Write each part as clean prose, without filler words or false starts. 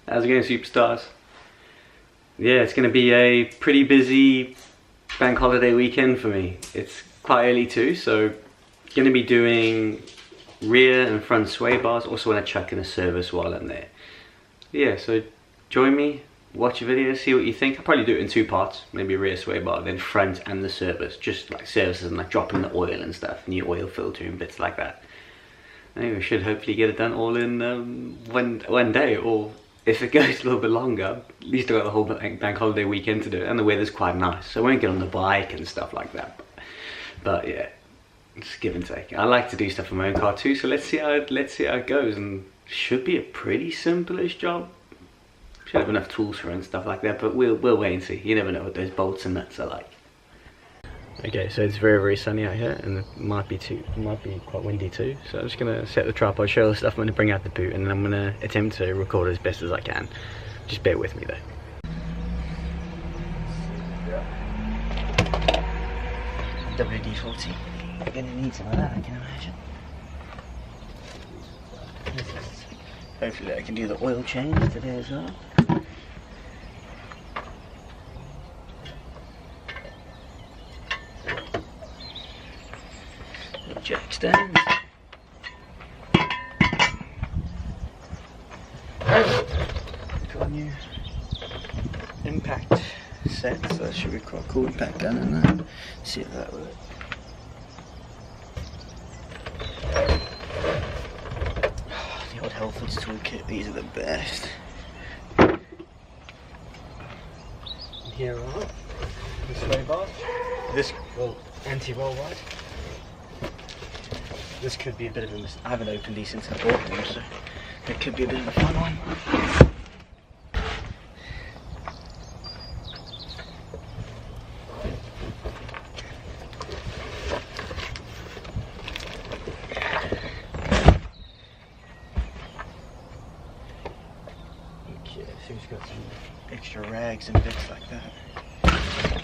How's it going, superstars? Yeah, it's going to be a pretty busy bank holiday weekend for me. It's quite early too, so going to be doing rear and front sway bars. Also want to chuck in a service while I'm there. Yeah, so join me, watch a video, see what you think. I'll probably do it in two parts, maybe rear sway bar, then front and the service. Just like services and like dropping the oil and stuff, new oil filter and bits like that. Anyway, we should hopefully get it done all in one day, or if it goes a little bit longer, at least I've got the whole bank holiday weekend to do it, and the weather's quite nice, so I won't get on the bike and stuff like that. But yeah, it's give and take. I like to do stuff in my own car too, so let's see how it goes, and should be a pretty simple-ish job. Should have enough tools for it and stuff like that, but we'll wait and see. You never know what those bolts and nuts are like. Okay, so it's very sunny out here, and it might be quite windy too. So I'm just gonna set the tripod, show all the stuff I'm gonna bring out the boot, and then I'm gonna attempt to record as best as I can. Just bear with me though. WD-40. We're gonna need some of that, I can imagine. Hopefully I can do the oil change today as well. Jack stands. Got a new impact set, so that should be quite cool. Impact gun and that. See if that works. The old Helford's toolkit, these are the best. And here are the sway bars. This anti-roll ride. This could be a bit of a mistake. I haven't opened these since I bought them, so it could be a bit of a fun one. Okay, so he's got some extra rags and bits like that.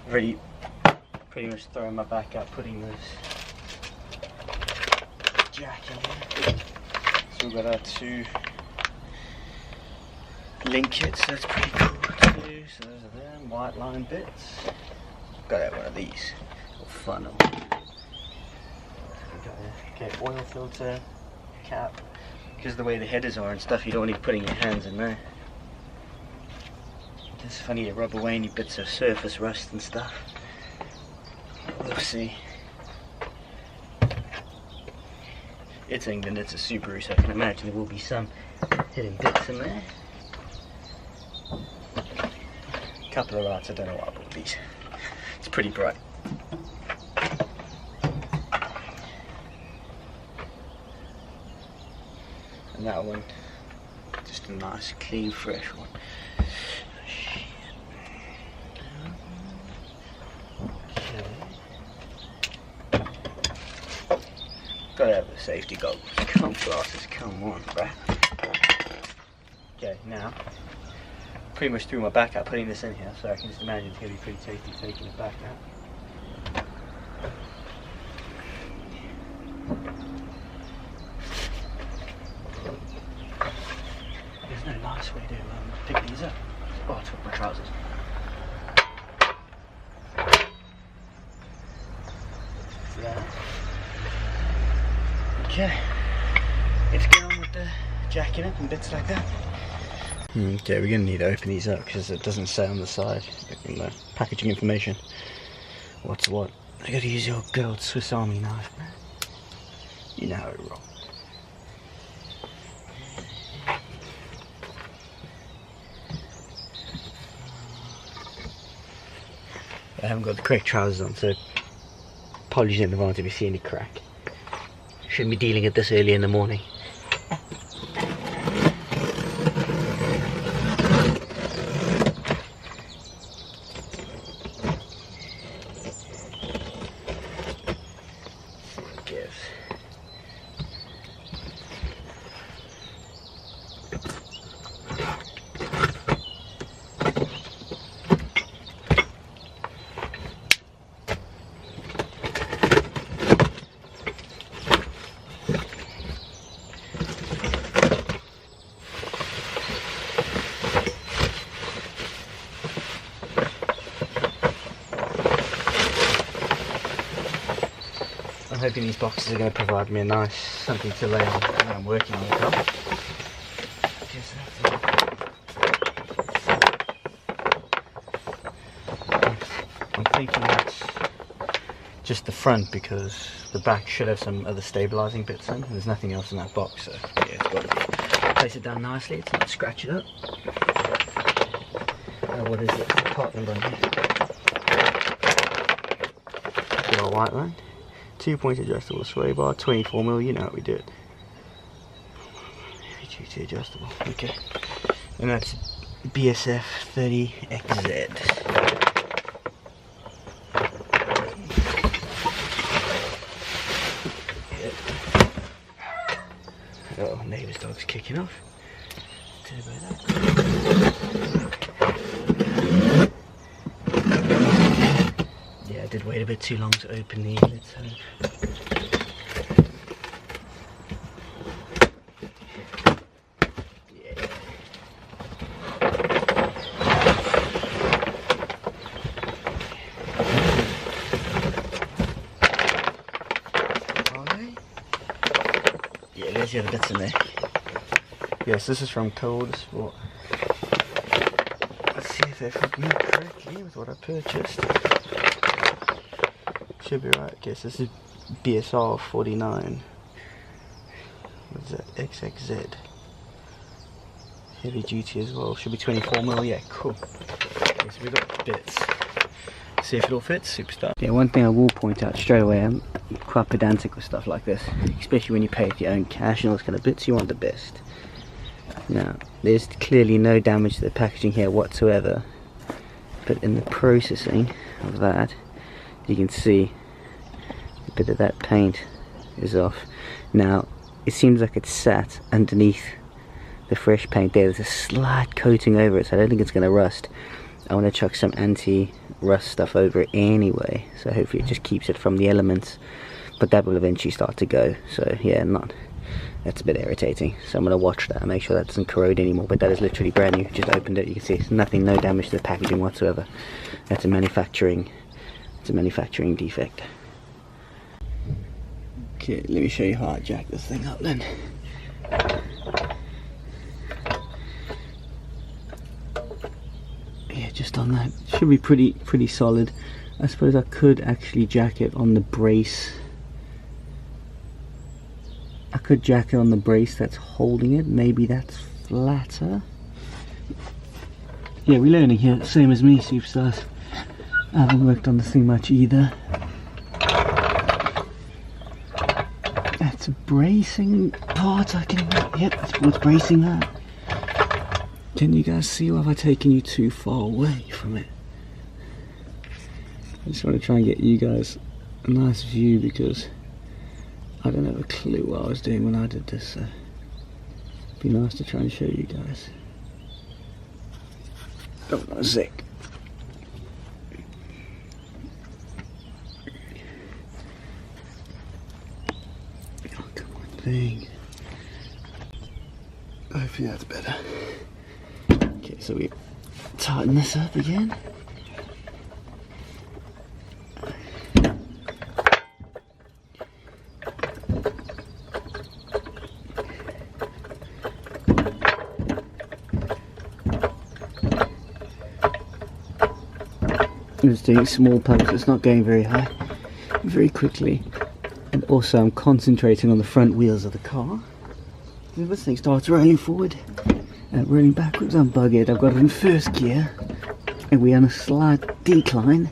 Already pretty much throwing my back out, putting this jack in here. So we've got our two link kits, so that's pretty cool to do. So those are them, Whiteline bits. Got out one of these, little funnel. We've got a oil filter cap. Because of the way the headers are and stuff, you don't want to be putting your hands in there. It's funny to rub away any bits of surface rust and stuff. We'll see. It's England, it's a Subaru, so I can imagine there will be some hidden bits in there. A couple of lights, I don't know why I bought these. It's pretty bright. And that one, just a nice, clean, fresh one. Gotta have the safety goggles. Come glasses, come on, bruh. Okay, now, pretty much threw my back out putting this in here, so I can just imagine it's gonna be pretty tasty taking it back out. There's no nice way to pick these up. Oh, I took my trousers. There. Okay, let's get on with the jacking up and bits like that. Okay, we're going to need to open these up because it doesn't say on the side in the packaging information what's what. I got to use your good old Swiss Army knife, man. You know how it rolls. I haven't got the correct trousers on, so apologies in advance if you see any crack. Shouldn't be dealing with this early in the morning. I'm hoping these boxes are going to provide me a nice something to lay on when I'm working on the car. I'm thinking that's just the front because the back should have some other stabilising bits in. There's nothing else in that box, so yeah, it's got to place it down nicely. It's not scratch it up. What is it? Part number on here. Good old Whiteline. 2-point adjustable sway bar, 24mm. You know how we do it. Heavy duty adjustable. Okay. And that's BSF 30XZ. Oh, neighbour's dog's kicking off. Tell you about that. Yeah, I did wait a bit too long to open these. Let's hope. Yeah. Yeah, there's the other bits in there. Yes, this is from Cold Sport. Let's see if they've hooked me up correctly with what I purchased. Should be right. Okay, so this is BSR 49. What's that? XXZ. Heavy duty as well. Should be 24mm. Yeah, cool. Okay, so we've got bits. See if it all fits. Superstar. Yeah, one thing I will point out straight away, I'm quite pedantic with stuff like this, especially when you pay with your own cash and all those kind of bits. You want the best. Now, there's clearly no damage to the packaging here whatsoever, but in the processing of that, you can see a bit of that paint is off. Now, it seems like it's sat underneath the fresh paint there. There's a slight coating over it, so I don't think it's going to rust. I want to chuck some anti-rust stuff over it anyway, so hopefully it just keeps it from the elements, but that will eventually start to go. So yeah, that's a bit irritating, so I'm going to watch that and make sure that doesn't corrode anymore. But that is literally brand new. Just opened it, you can see it's nothing, no damage to the packaging whatsoever. That's a manufacturing defect. Okay, let me show you how I jack this thing up then. Yeah, just on that, should be pretty solid. I suppose I could actually jack it on the brace. I could jack it on the brace that's holding it. Maybe that's flatter. Yeah, we're learning here, same as me, superstars. I haven't worked on this thing much either. That's a bracing part. I can, yep, that's what's bracing that. Can you guys see, or have I taken you too far away from it? I just want to try and get you guys a nice view because I don't have a clue what I was doing when I did this, so it'd be nice to try and show you guys. Oh, no, sick. Oh, come on, thing. Hopefully that's better. Okay, so we tighten this up again. I'm just doing small pumps, it's not going very high, very quickly. And also I'm concentrating on the front wheels of the car. If this thing starts rolling forward and rolling backwards, I'm buggered. I've got it in first gear and we're on a slight decline.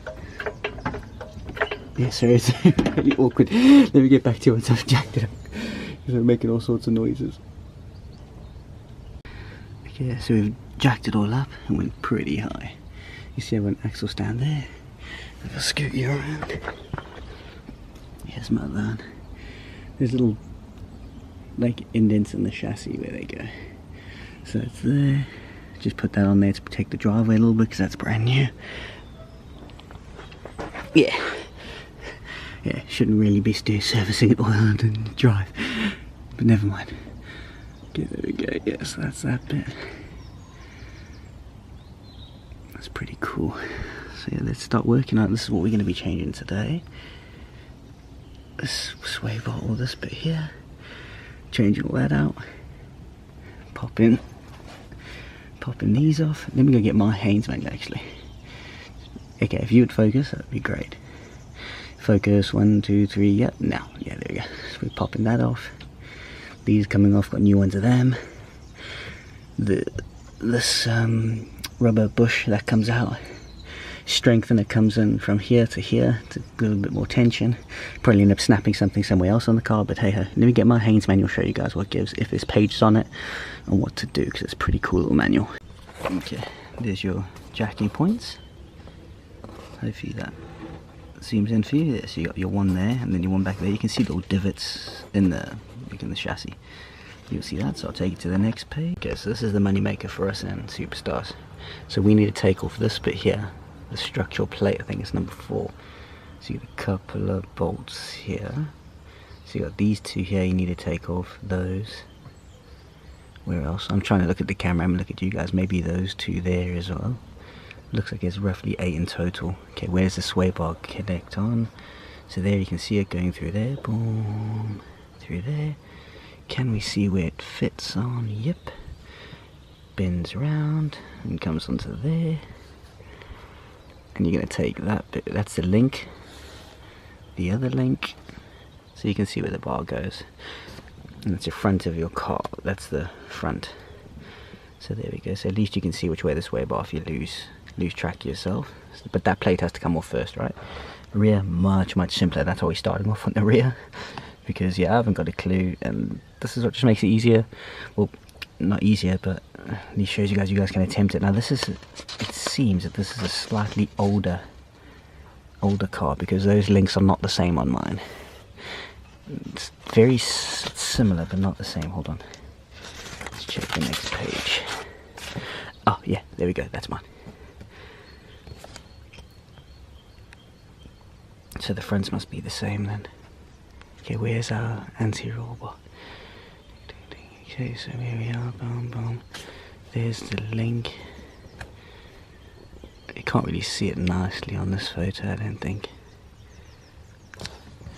Yeah, sorry, it's really awkward. Let me get back to you once I've jacked it up, because I'm making all sorts of noises. Okay, so we've jacked it all up and went pretty high. You see I have an axle stand there. If I scoot you around, here's my van. There's little like indents in the chassis where they go. So it's there. Just put that on there to protect the driveway a little bit because that's brand new. Yeah. Yeah, shouldn't really be servicing it oiled and drive. But never mind. Okay, there we go. Yes, that's that bit. That's pretty cool. So yeah, let's start working on it. This is what we're going to be changing today. this sway bar, all this bit here, changing all that out, popping these off. Let me go get my Haynes manual actually. Okay, if you would focus, that would be great. Focus, 1, 2, 3, yep, now, yeah, there we go. So we're popping that off. These coming off, got new ones of them. This rubber bush that comes out, strengthen it comes in from here to here to a little bit more tension. Probably end up snapping something somewhere else on the car, but hey ho. Let me get my Haynes manual, show you guys what it gives, if there's pages on it, and what to do, because it's a pretty cool little manual. Okay, there's your jacking points. Hopefully that zooms in for you. So you got your one there, and then your one back there. You can see little divots in the chassis. You'll see that, so I'll take you to the next page. Okay, so this is the money maker for us and Superstars. So we need to take off this bit here, the structural plate, I think it's number 4. So you got a couple of bolts here. So you got these two here, you need to take off those. Where else? I'm trying to look at the camera and look at you guys, maybe those two there as well. Looks like it's roughly 8 in total. Okay, where's the sway bar connect on? So there you can see it going through there, boom, through there. Can we see where it fits on? Yep. Bends around and comes onto there. And you're going to take that bit, that's the link, the other link, so you can see where the bar goes. And that's the front of your car, that's the front. So there we go, so at least you can see which way the sway bar if you lose track of yourself. But that plate has to come off first, right? Rear, much simpler. That's why we're starting off on the rear, because yeah, I haven't got a clue, and this is what just makes it easier. Well, not easier, but at least shows you guys can attempt it. Now this is, it seems that this is a slightly older car, because those links are not the same on mine. It's very similar but not the same. Hold on, let's check the next page. Oh yeah, there we go, that's mine. So the fronts must be the same then. Okay, where's our anti-roll bar? Okay, so here we are, boom, boom. There's the link. You can't really see it nicely on this photo, I don't think.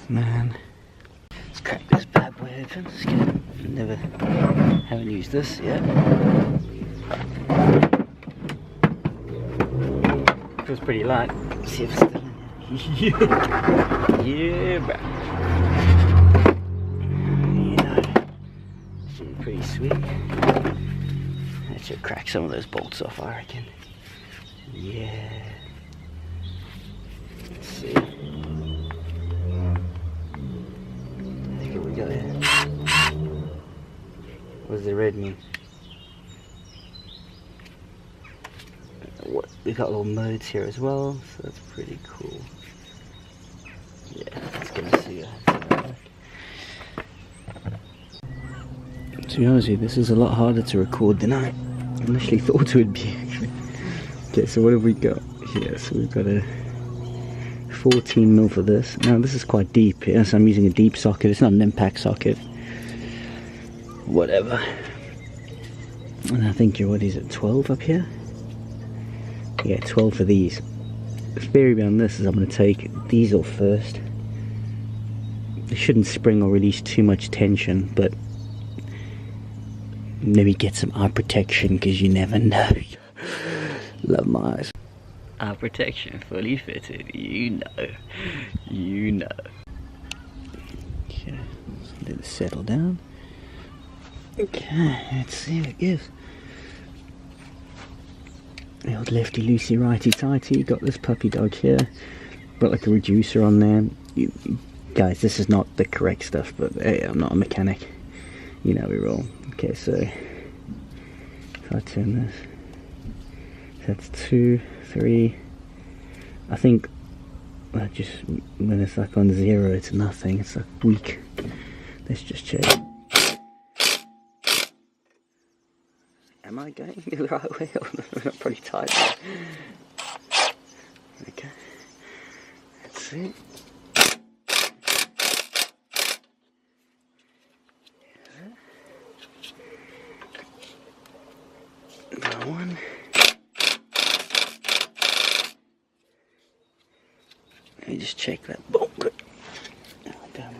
Man. Let's crack this bad boy open. Let's get it. Haven't used this yet. Feels pretty light. Let's see if it's still in. Yeah, bro. Pretty sweet. That should crack some of those bolts off, I reckon. Yeah. Let's see. Let's see what we got here. What does the red mean? We've got little modes here as well, so that's pretty cool. Yeah, let's go and see To be honest with you, this is a lot harder to record than I initially thought it would be, actually. Okay, so what have we got here? So we've got a 14mm for this. Now this is quite deep here, so I'm using a deep socket. It's not an impact socket. Whatever. And I think what is it, 12 up here? Yeah, 12 for these. The theory behind this is I'm going to take these off first. They shouldn't spring or release too much tension, but maybe get some eye protection, because you never know. Love my eyes. Eye protection fully fitted, you know. You know. Okay, let's let it settle down. Okay, let's see what it gives. The old lefty loosey righty tighty. Got this puppy dog here. Got like a reducer on there. Guys, this is not the correct stuff, but hey, I'm not a mechanic. You know we roll. Okay, so if I turn this, that's 2, 3. I think I just, when it's like on 0, it's nothing. It's like weak. Let's just check. Am I going the right way? I'm pretty tight. Okay, let's see. Another one. Let me just check that bolt. Oh, damn.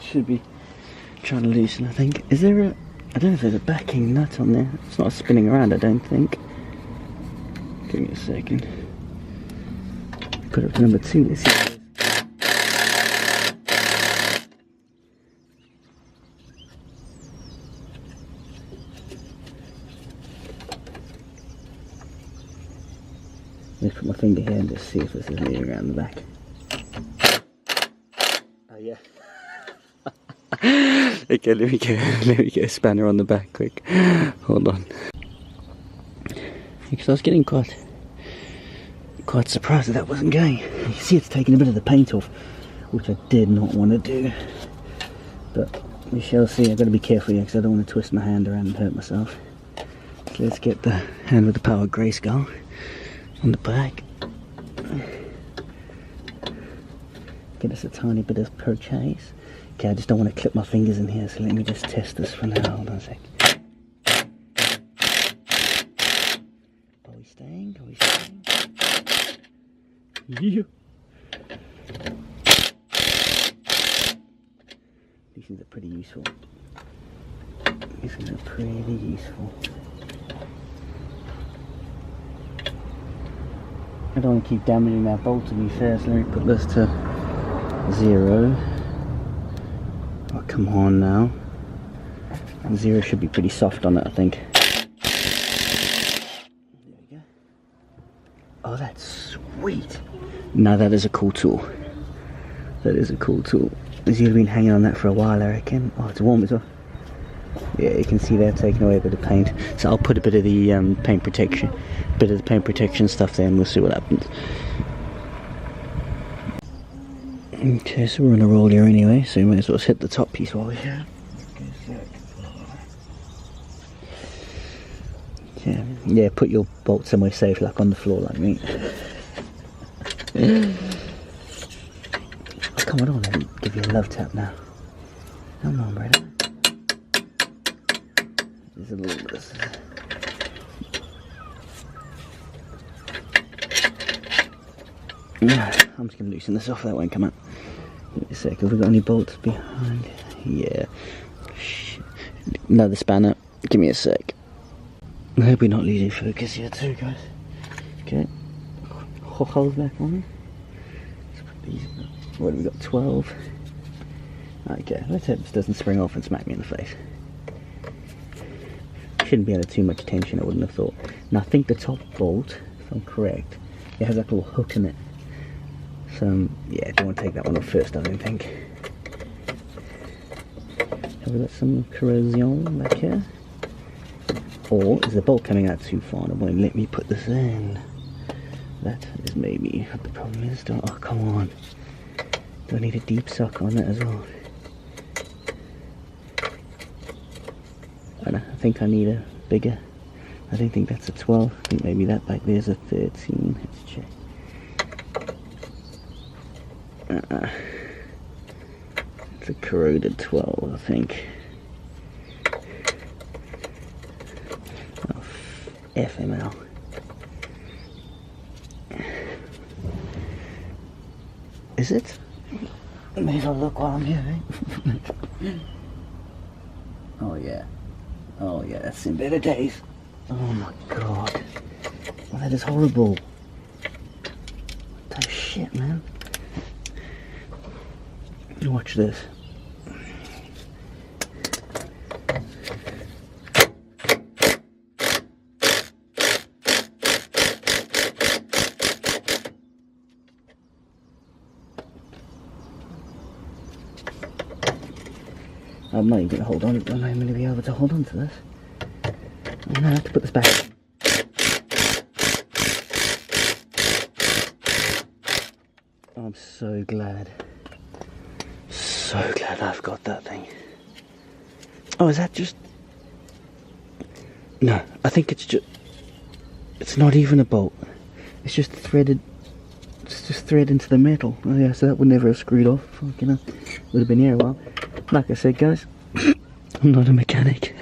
should be trying to loosen, I think. Is there a... I don't know if there's a backing nut on there. It's not spinning around, I don't think. Give me a second. Put it up to number 2, let's see what it is. Let's put my finger here and just see if this is moving around the back. Oh yeah. Okay, let me get a spanner on the back quick. Hold on. Because I was getting quite surprised that wasn't going. You can see it's taking a bit of the paint off, which I did not want to do. But we shall see. I've got to be careful here because I don't want to twist my hand around and hurt myself. So let's get the hand with the power grayscale on the back. Get us a tiny bit of purchase. Okay, I just don't want to clip my fingers in here, so let me just test this for now. Hold on a sec. Are we staying? Are we staying? Yeah. These things are pretty useful. These things are pretty useful. I don't want to keep damaging that bolt, to be fair, so let me put this to 0. Oh, come on now. 0 should be pretty soft on it, I think. There we go. Oh, that's sweet. Now that is a cool tool. That is a cool tool. It's usually been hanging on that for a while, I reckon. Oh, it's warm as well. Yeah, you can see they're taking away a bit of paint. So I'll put a bit of the paint protection stuff there, and we'll see what happens. Okay, so we're on a roll here anyway, so we might as well hit the top piece while we're here. Yeah, put your bolt somewhere safe, like on the floor, like me. Oh, come on, I don't want to give you a love tap now. Come on, brother. There's a little bit of... I'm just going to loosen this off, that won't come out. Give me a sec, have we got any bolts behind? Yeah. Shit. Another spanner, give me a sec. I hope we're not losing focus here too, guys. Okay. Hold back on. Let's put these, what have we got, 12? Okay, let's hope this doesn't spring off and smack me in the face. Shouldn't be under too much tension, I wouldn't have thought. Now I think the top bolt, if I'm correct, it has like a little hook in it. So yeah, don't want to take that one off first, I don't think. Have we got some corrosion back here? Or is the bolt coming out too far and it won't let me put this in? That is maybe what the problem is. Oh, come on. Do I need a deep suck on that as well? I think I need a bigger. I don't think that's a 12. I think maybe that back there's a 13. Let's check. It's a corroded 12, I think. Oh, FML. Is it? May as well look while I'm here, eh? Oh yeah. Oh yeah, that's in better days. Oh my god. Oh, that is horrible. What the shit, man? Watch this. I'm not even going to hold on. I'm not even going to be able to hold on to this. I'm going to have to put this back. I'm so glad. So glad I've got that thing. Oh, is that just... No, I think it's just... It's not even a bolt. It's just threaded... It's just thread into the metal. Oh yeah, so that would never have screwed off. Fucking hell. Would have been here a while. Like I said, guys, I'm not a mechanic.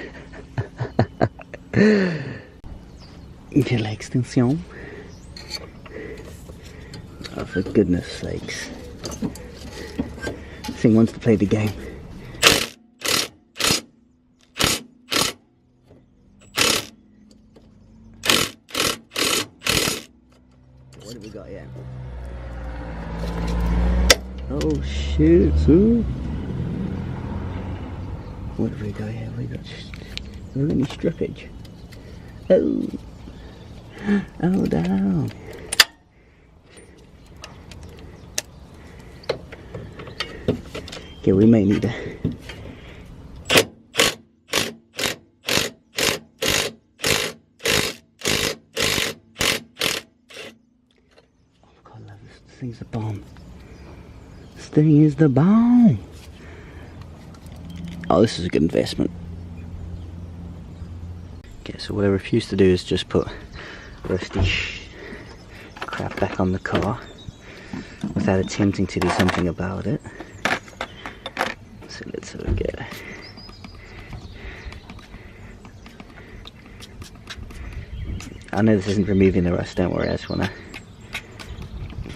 Okay, l'extension. Oh, for goodness sakes. This thing wants to play the game. What have we got here? Oh shit, so what have we got here? We got any strippage. Oh, oh down. Okay, we may need to. Oh God, I love this. This thing's a bomb. This thing is the bomb. Oh, this is a good investment. Okay, so what I refuse to do is just put rusty crap back on the car without attempting to do something about it. So let's have a go. I know this isn't removing the rust, don't worry, I just want to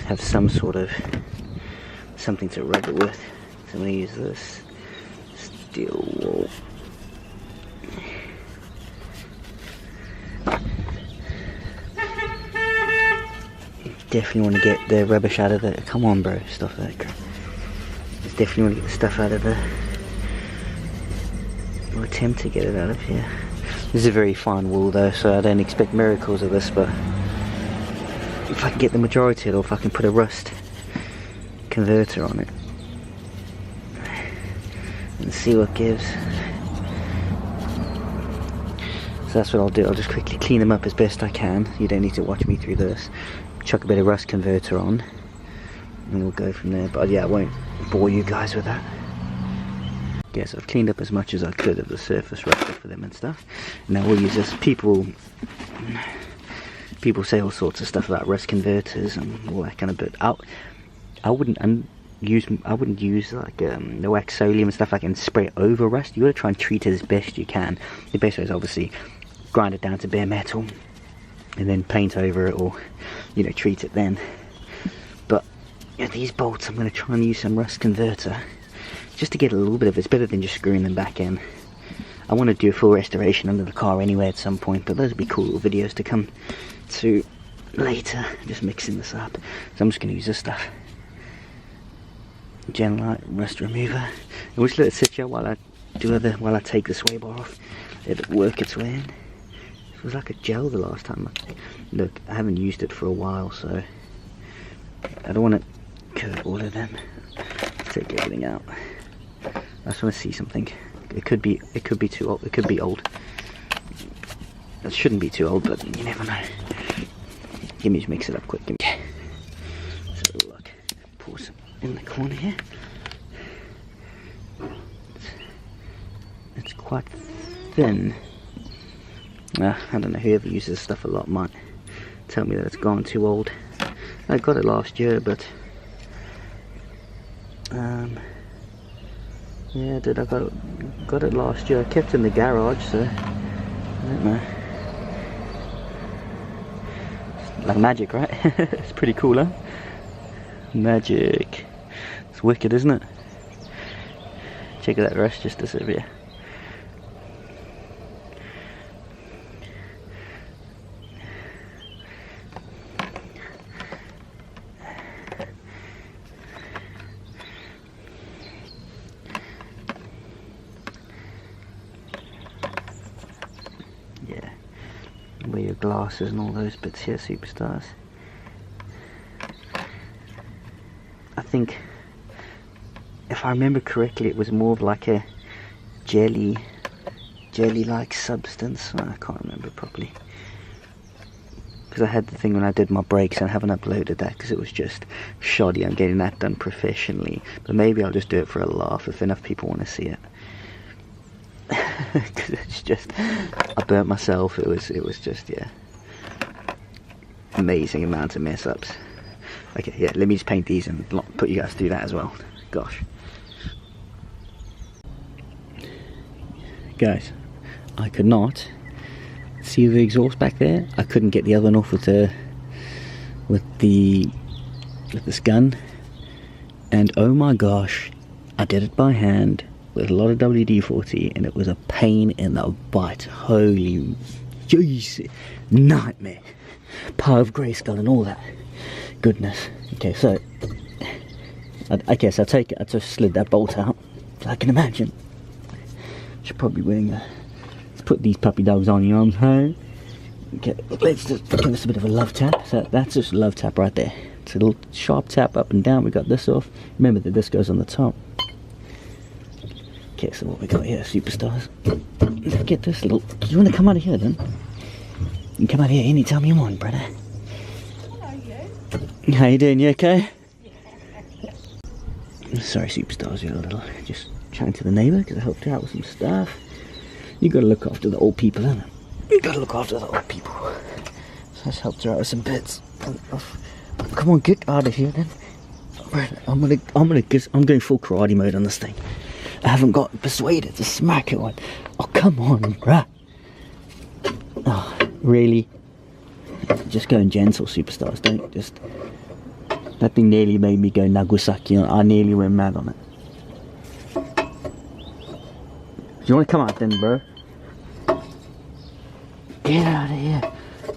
have some sort of something to rub it with. So I'm going to use this steel wool. Definitely want to get the rubbish out of the. Come on, bro, stuff that crap. Just definitely want to get the stuff out of the. Or attempt to get it out of here. This is a very fine wool though, so I don't expect miracles of this, but if I can get the majority of it, or if I can put a rust converter on it and see what gives. So that's what I'll do. I'll just quickly clean them up as best I can. You don't need to watch me through this. Chuck a bit of rust converter on and we'll go from there, but yeah, I won't bore you guys with that. Yeah, so I've cleaned up as much as I could of the surface rust for them and stuff. Now we'll use this. People say all sorts of stuff about rust converters and all that kind of, but I wouldn't use like the wax Solium and stuff like and spray it over rust. You got to try and treat it as best you can. The best way is obviously grind it down to bare metal and then paint over it, or you know, treat it then. But yeah, these bolts, I'm going to try and use some rust converter just to get a little bit of it. It's better than just screwing them back in. I want to do a full restoration under the car anyway at some point, but those would be cool little videos to come to later. Just mixing this up, so I'm just going to use this stuff. Genlite rust remover, and we'll just let it sit here while I take the sway bar off, let it work its way in. It was like a gel the last time. Look, I haven't used it for a while, so I don't want to cut all of them. Take everything out. I just want to see something. It could be too old. It could be old. It shouldn't be too old, but you never know. Give me just mix it up quick. Give me. So look, pour some in the corner here. It's quite thin. I don't know, whoever uses this stuff a lot might tell me that it's gone too old. I got it last year, but yeah, dude, I got it last year. I kept it in the garage, so I don't know. It's like magic, right? It's pretty cool, huh? Magic. It's wicked, isn't it? Check that rust just disappear. Wear your glasses and all those bits here, superstars. I think, if I remember correctly, it was more of like a jelly-like substance. I can't remember properly, because I had the thing when I did my brakes and I haven't uploaded that because it was just shoddy. I'm getting that done professionally, but maybe I'll just do it for a laugh if enough people want to see it. Because it's just, I burnt myself. It was just, yeah, amazing amount of mess ups. Okay, yeah, let me just paint these and put you guys through that as well. Gosh, guys, I could not see the exhaust back there. I couldn't get the other one off with this gun, and oh my gosh, I did it by hand with a lot of WD-40, and it was a pain in the butt. Holy jeez, nightmare. Power of Grayskull and all that. goodness. Okay, so I guess I just slid that bolt out. So I can imagine. Should probably wearing a. Let's put these puppy dogs on, you know what I'm saying? Okay, let's just give this a bit of a love tap. So that's just a love tap right there. It's a little sharp tap up and down. We got this off. Remember that this goes on the top. Okay, so what we got here, superstars. Let's get this little. Do you want to come out of here then? You can come out here anytime you want, brother. Hello, you. How you doing? You okay? Yeah. Sorry, superstars, you're a little. Just chatting to the neighbour because I helped her out with some stuff. You got to look after the old people, innit? You got to look after the old people. So I just helped her out with some bits. Come on, get out of here then. I'm going full karate mode on this thing. I haven't got persuaded to smack it one. Oh, come on, bruh. Oh, really? Just going gentle, superstars. Don't just. That thing nearly made me go Nagasaki. I nearly went mad on it. Do you want to come out then, bro? Get out of here.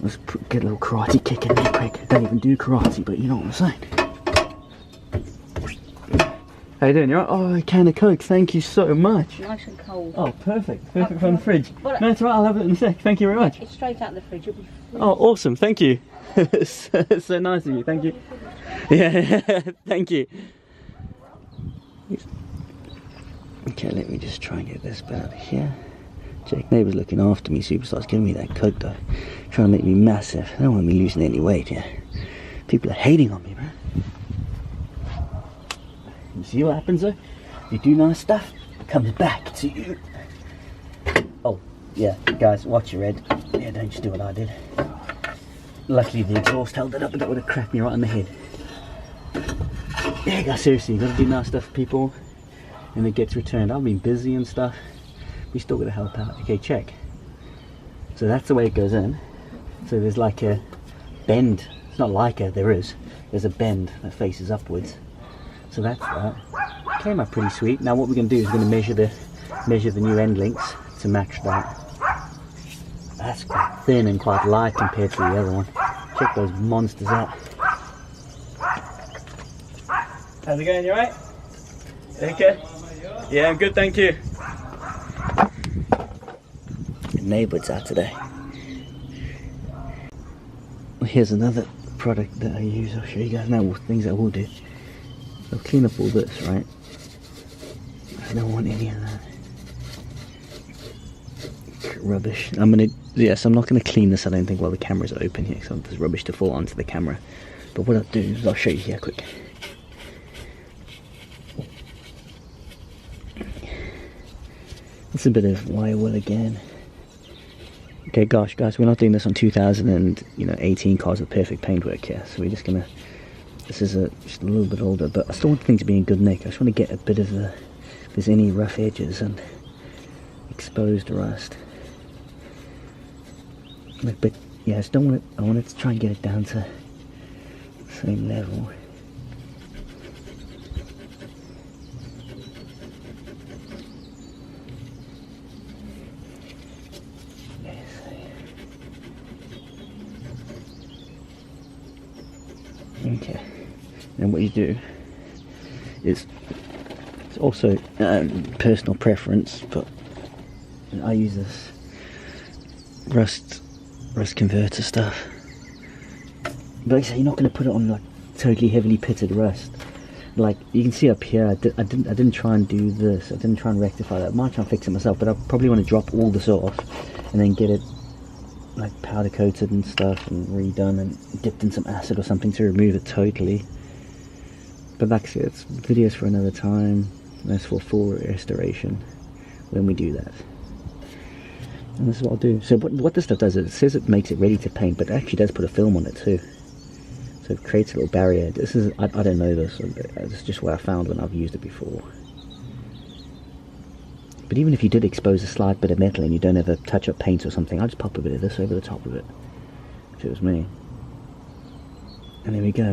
Let's get a little karate kick in there quick. I don't even do karate, but you know what I'm saying. How you doing? You alright? Oh, a can of Coke. Thank you so much. Nice and cold. Oh, perfect. Perfect from the fridge. No, it's alright. I'll have it in a sec. Thank you very much. It's straight out of the fridge. It'll be free. Oh, awesome. Thank you. So nice of you. Thank you. Yeah, thank you. Okay, let me just try and get this bit out of here. Jake Neighbour's looking after me. Superstar's giving me that Coke though. Trying to make me massive. I don't want me losing any weight, yeah. People are hating on me, man. You see what happens though? You do nice stuff, it comes back to you. Oh, yeah, guys, watch your head. Yeah, don't just do what I did. Luckily the exhaust held it up, but that would have cracked me right in the head. Yeah, guys, seriously, you gotta do nice stuff for people and it gets returned. I've been busy and stuff. We still gotta help out. Okay, check. So that's the way it goes in. So there's like a bend. It's not like there's a bend that faces upwards. So that's that. Came out pretty sweet. Now what we're going to do is we're going to measure the new end links to match that. That's quite thin and quite light compared to the other one. Check those monsters out. How's it going? You alright? Okay. Yeah, I'm good, thank you. The neighbour's out today. Well, here's another product that I use. I'll show you guys now things I will do. I'll clean up all this, right? I don't want any of that rubbish. I'm not gonna clean this, I don't think, while the camera's open here, because there's rubbish to fall onto the camera. But what I'll do is I'll show you here quick. It's a bit of wire wool again. Okay, gosh, guys, we're not doing this on 2018 cars with perfect paintwork here, so we're just gonna. This is just a little bit older, but I still want things to be in good nick. I just want to get a bit of if there's any rough edges and exposed rust. But yeah, I just don't want it. I wanted to try and get it down to the same level. Okay. And what you do is, it's also personal preference, but I use this rust converter stuff. But like I say, you're not going to put it on like totally heavily pitted rust. Like you can see up here, I didn't try and do this. I didn't try and rectify that. I might try and fix it myself, but I probably want to drop all this off and then get it like powder coated and stuff and redone and dipped in some acid or something to remove it totally. But like I said, it's videos for another time. That's for full restoration when we do that. And this is what I'll do. So what this stuff does is it says it makes it ready to paint, but it actually does put a film on it too. So it creates a little barrier. This is I don't know this. It's just what I found when I've used it before. But even if you did expose a slight bit of metal and you don't have a touch-up paint or something, I'll just pop a bit of this over the top of it, if it was me. And there we go.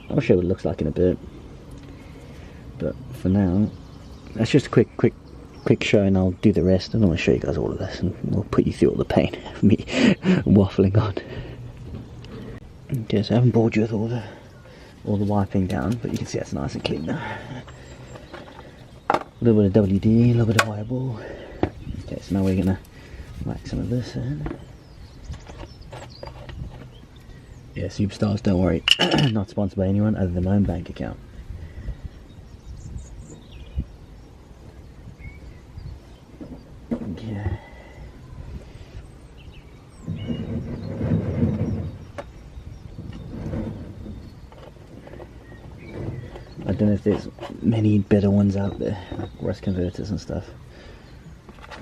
I'll show you what it looks like in a bit. But for now, that's just a quick show, and I'll do the rest. I don't want to show you guys all of this, and we'll put you through all the pain of me waffling on. Okay, so I haven't bored you with all the all the wiping down, but you can see that's nice and clean now. A little bit of WD, a little bit of Fireball. Okay, so now we're gonna whack some of this in. Yeah, Superstars, don't worry, not sponsored by anyone other than my own bank account. Okay. I don't know if there's many better ones out there, like rust converters and stuff.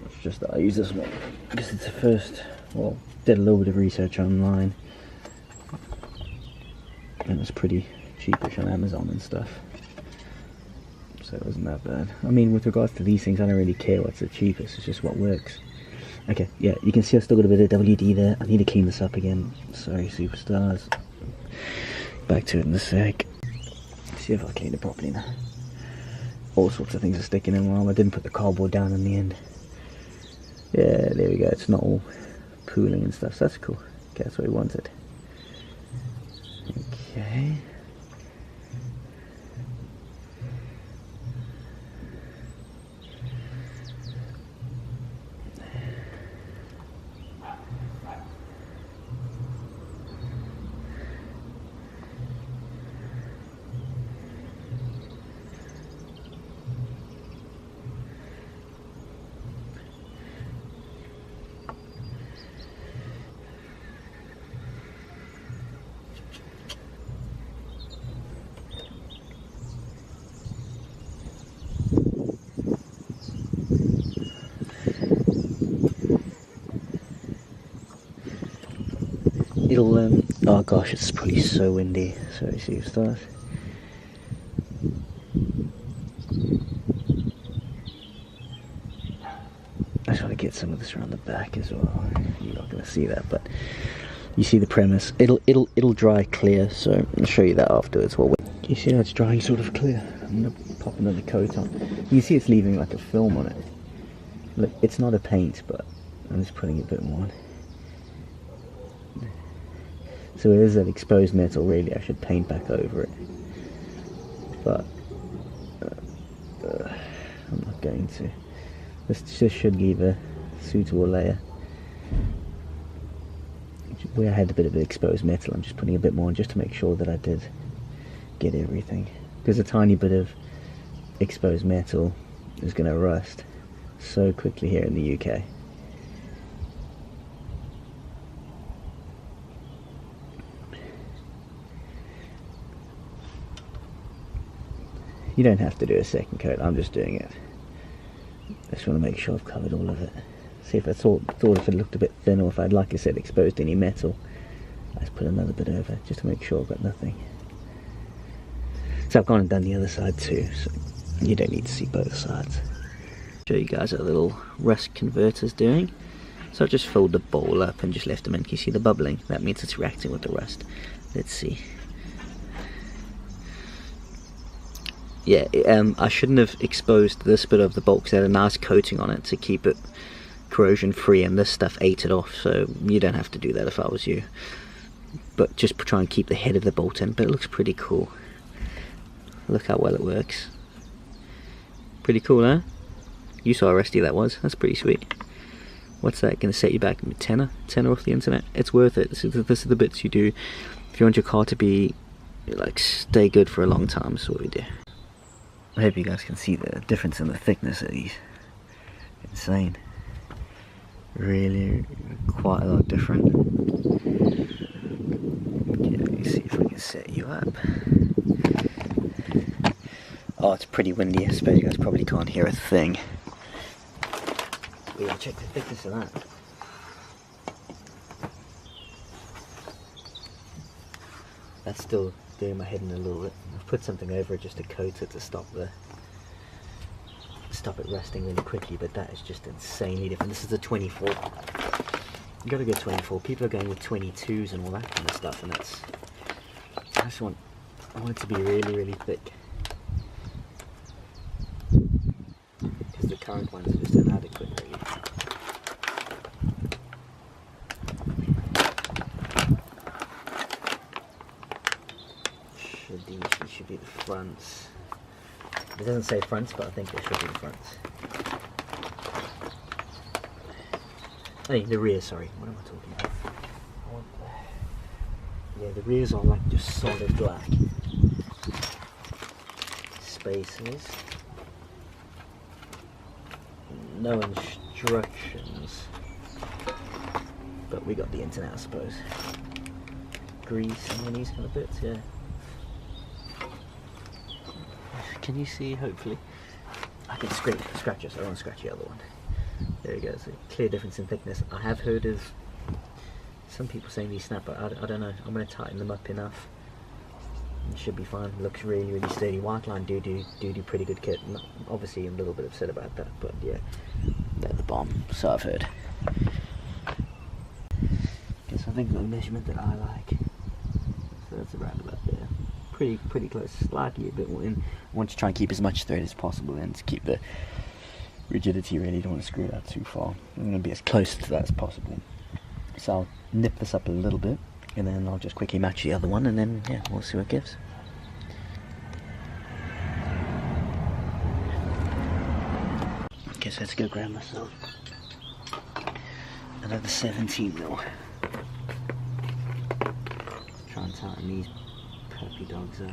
It's just that I use this one because it's the first, well, did a little bit of research online and it's pretty cheapish on Amazon and stuff, so it wasn't that bad. I mean, with regards to these things, I don't really care what's the cheapest, it's just what works. Okay, yeah, you can see I've still got a bit of WD there. I need to clean this up again. Sorry, Superstars. Back to it in a sec. See if I clean it properly now. All sorts of things are sticking in while I didn't put the cardboard down in the end. Yeah, there we go. It's not all pooling and stuff, so that's cool. Okay, that's what we wanted. Okay. It'll, oh gosh, it's probably so windy. Sorry, Superstars. I just want to get some of this around the back as well. You're not going to see that, but you see the premise. It'll dry clear, so I'll show you that afterwards. Well, you see how it's drying sort of clear? I'm going to pop another coat on. You can see it's leaving like a film on it. Look, it's not a paint, but I'm just putting a bit more on. So it is an exposed metal, really. I should paint back over it, but I'm not going to. This just should give a suitable layer. Where I had a bit of exposed metal, I'm just putting a bit more on just to make sure that I did get everything. Because a tiny bit of exposed metal is going to rust so quickly here in the UK. You don't have to do a second coat, I'm just doing it. I just want to make sure I've covered all of it. See if I thought if it looked a bit thin, or if I'd, like I said, exposed any metal. I just put another bit over just to make sure I've got nothing. So I've gone and done the other side too, so you don't need to see both sides. Show you guys what a little rust converter's doing. So I've just filled the bowl up and just left them in. Can you see the bubbling? That means it's reacting with the rust. Let's see. Yeah, I shouldn't have exposed this bit of the bolt because it had a nice coating on it to keep it corrosion free, and this stuff ate it off, so you don't have to do that if I was you. But just try and keep the head of the bolt in, but it looks pretty cool. Look how well it works. Pretty cool, huh? You saw how rusty that was. That's pretty sweet. What's that going to set you back? A tenner off the internet? It's worth it. This is the bits you do if you want your car to be, like, stay good for a long time. That's what we do. I hope you guys can see the difference in the thickness of these. Insane. Really quite a lot different. Okay, let me see if I can set you up. Oh, it's pretty windy. I suppose you guys probably can't hear a thing. We're gonna check the thickness of that. That's still doing my head in a little bit. I've put something over it just to coat it to stop it rusting really quickly, but that is just insanely different. This is a 24. You gotta go 24. People are going with 22s and all that kind of stuff, and I want it to be really, really thick. Because the current ones are just inadequate, really. Should be fronts. It doesn't say fronts, but I think there should be the fronts. Hey, the rear, sorry. What am I talking about? Yeah, the rears are like just solid black. Spacers. No instructions. But we got the internet, I suppose. Grease and these kind of bits, yeah. Can you see, hopefully? I can scratch this, I don't want to scratch the other one. There we go, so clear difference in thickness. I have heard of some people saying these snap, but I don't know. I'm going to tighten them up enough. It should be fine. Looks really, really sturdy. Whiteline do pretty good kit. Obviously, I'm a little bit upset about that, but yeah, they're the bomb, so I've heard. Guess I think the measurement that I like. So that's around about there. Pretty close. Slightly a bit more in. I want to try and keep as much thread as possible and to keep the rigidity ready. Don't want to screw it out too far. I'm going to be as close to that as possible. So I'll nip this up a little bit, and then I'll just quickly match the other one, and then yeah, we'll see what it gives. Okay, so let's go grab myself another 17mm. Try and tighten these puppy dogs up.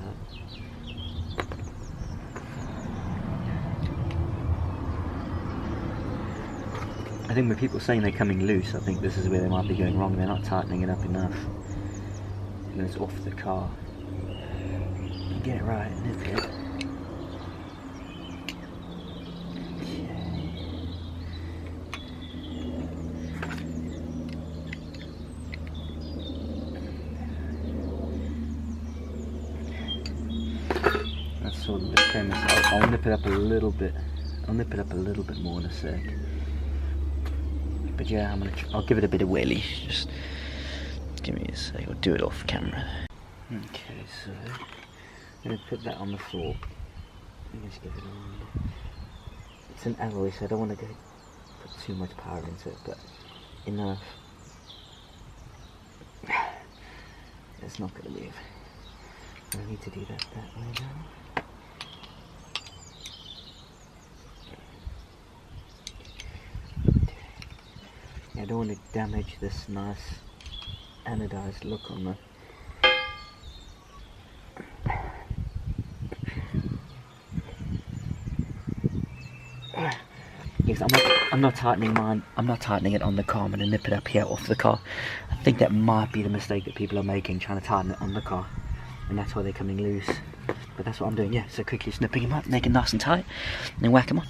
I think when people are saying they're coming loose, I think this is where they might be going wrong. They're not tightening it up enough. And it's off the car. You get it right, nip it. That's sort of the premise. I'll nip it up a little bit. I'll nip it up a little bit more in a sec. But yeah, I'll give it a bit of wheelie. Just give me a sec. I'll do it off camera. Okay, so I'm gonna put that on the floor. Let me just give it on. It's an alloy, so I don't want to put too much power into it, but enough. It's not gonna move. I need to do that way now. I don't want to damage this nice anodized look on the yes, I'm not tightening mine. I'm not tightening it on the car. I'm going to nip it up here off the car. I think that might be the mistake that people are making, trying to tighten it on the car, and that's why they're coming loose. But that's what I'm doing. Yeah, so quickly snipping them up, making nice and tight, and then whack them on.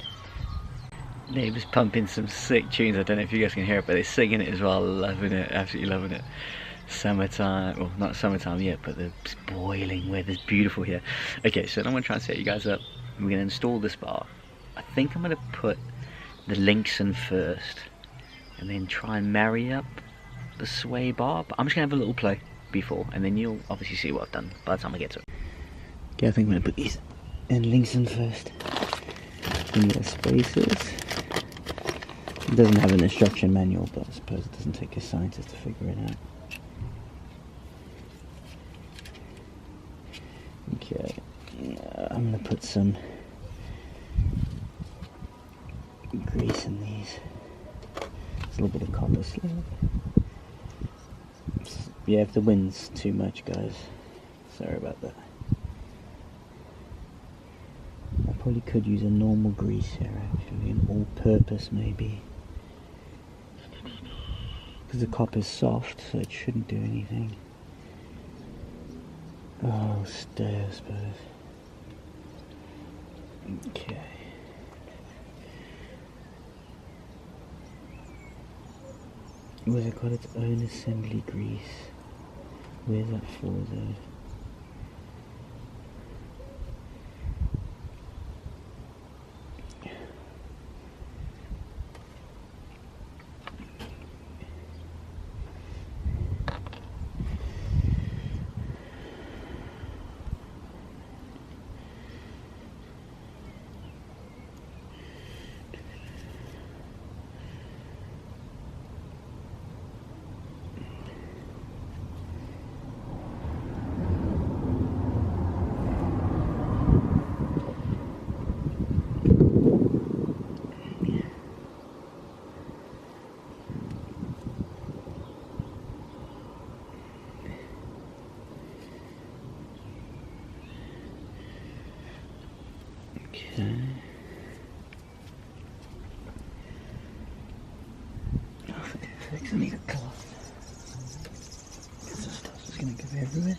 They was pumping some sick tunes. I don't know if you guys can hear it, but they're singing it as well. Loving it, absolutely loving it. Summertime, well, not summertime yet, but the boiling weather's beautiful here. Okay, so I'm gonna try and set you guys up. We're gonna install this bar. I think I'm gonna put the links in first, and then try and marry up the sway bar. But I'm just gonna have a little play before, and then you'll obviously see what I've done by the time I get to it. Okay, I think I'm gonna put these links in first. In the spacers. It doesn't have an instruction manual, but I suppose it doesn't take a scientist to figure it out. Okay, I'm going to put some grease in these. There's a little bit of copper slab. Yeah, if the wind's too much, guys, sorry about that. I probably could use a normal grease here, actually, an all-purpose maybe. Because the copper's soft, so it shouldn't do anything. Oh, stay, I suppose. Okay. Where's it got its own assembly grease? Where's that for, though? Okay. Oh, for God's sakes, I need a cloth. This stuff is going to go everywhere.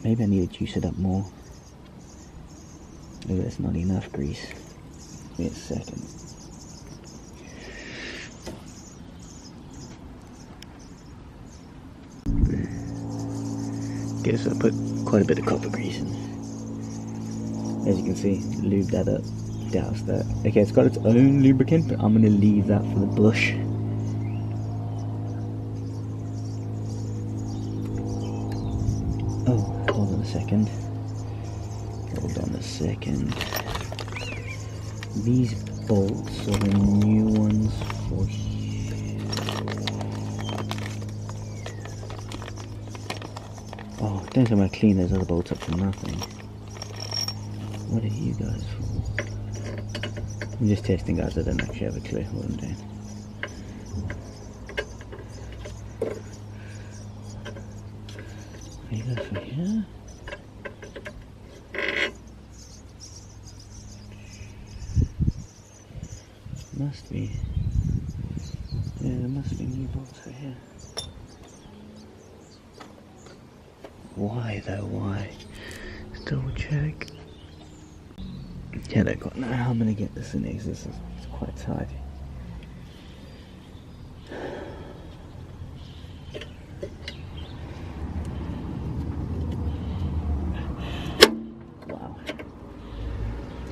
Maybe I need to juice it up more. Maybe that's not enough grease. Give me a second. Okay, so I put quite a bit of copper grease in. As you can see, lube that up, douse that. Okay, it's got its own lubricant, but I'm going to leave that for the bush. Oh, hold on a second. Hold on a second. These bolts are the new ones for here. Oh, don't tell me I clean those other bolts up for nothing. What are you guys for? I'm just testing, guys. I don't actually have a clue what I'm doing. You go for here. Must be. Yeah, there must be new bolts for here. Why though? Why? Let's double check. Yeah, they've got. Now I'm gonna get this in because this is quite tight. Wow.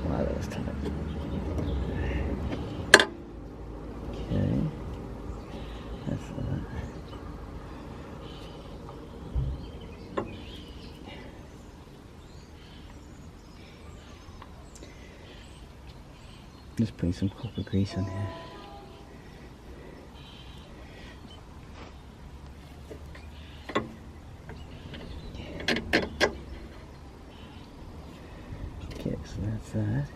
Wow, that was tight. Okay. That's that. Just putting some copper grease on here. Okay, so that's that.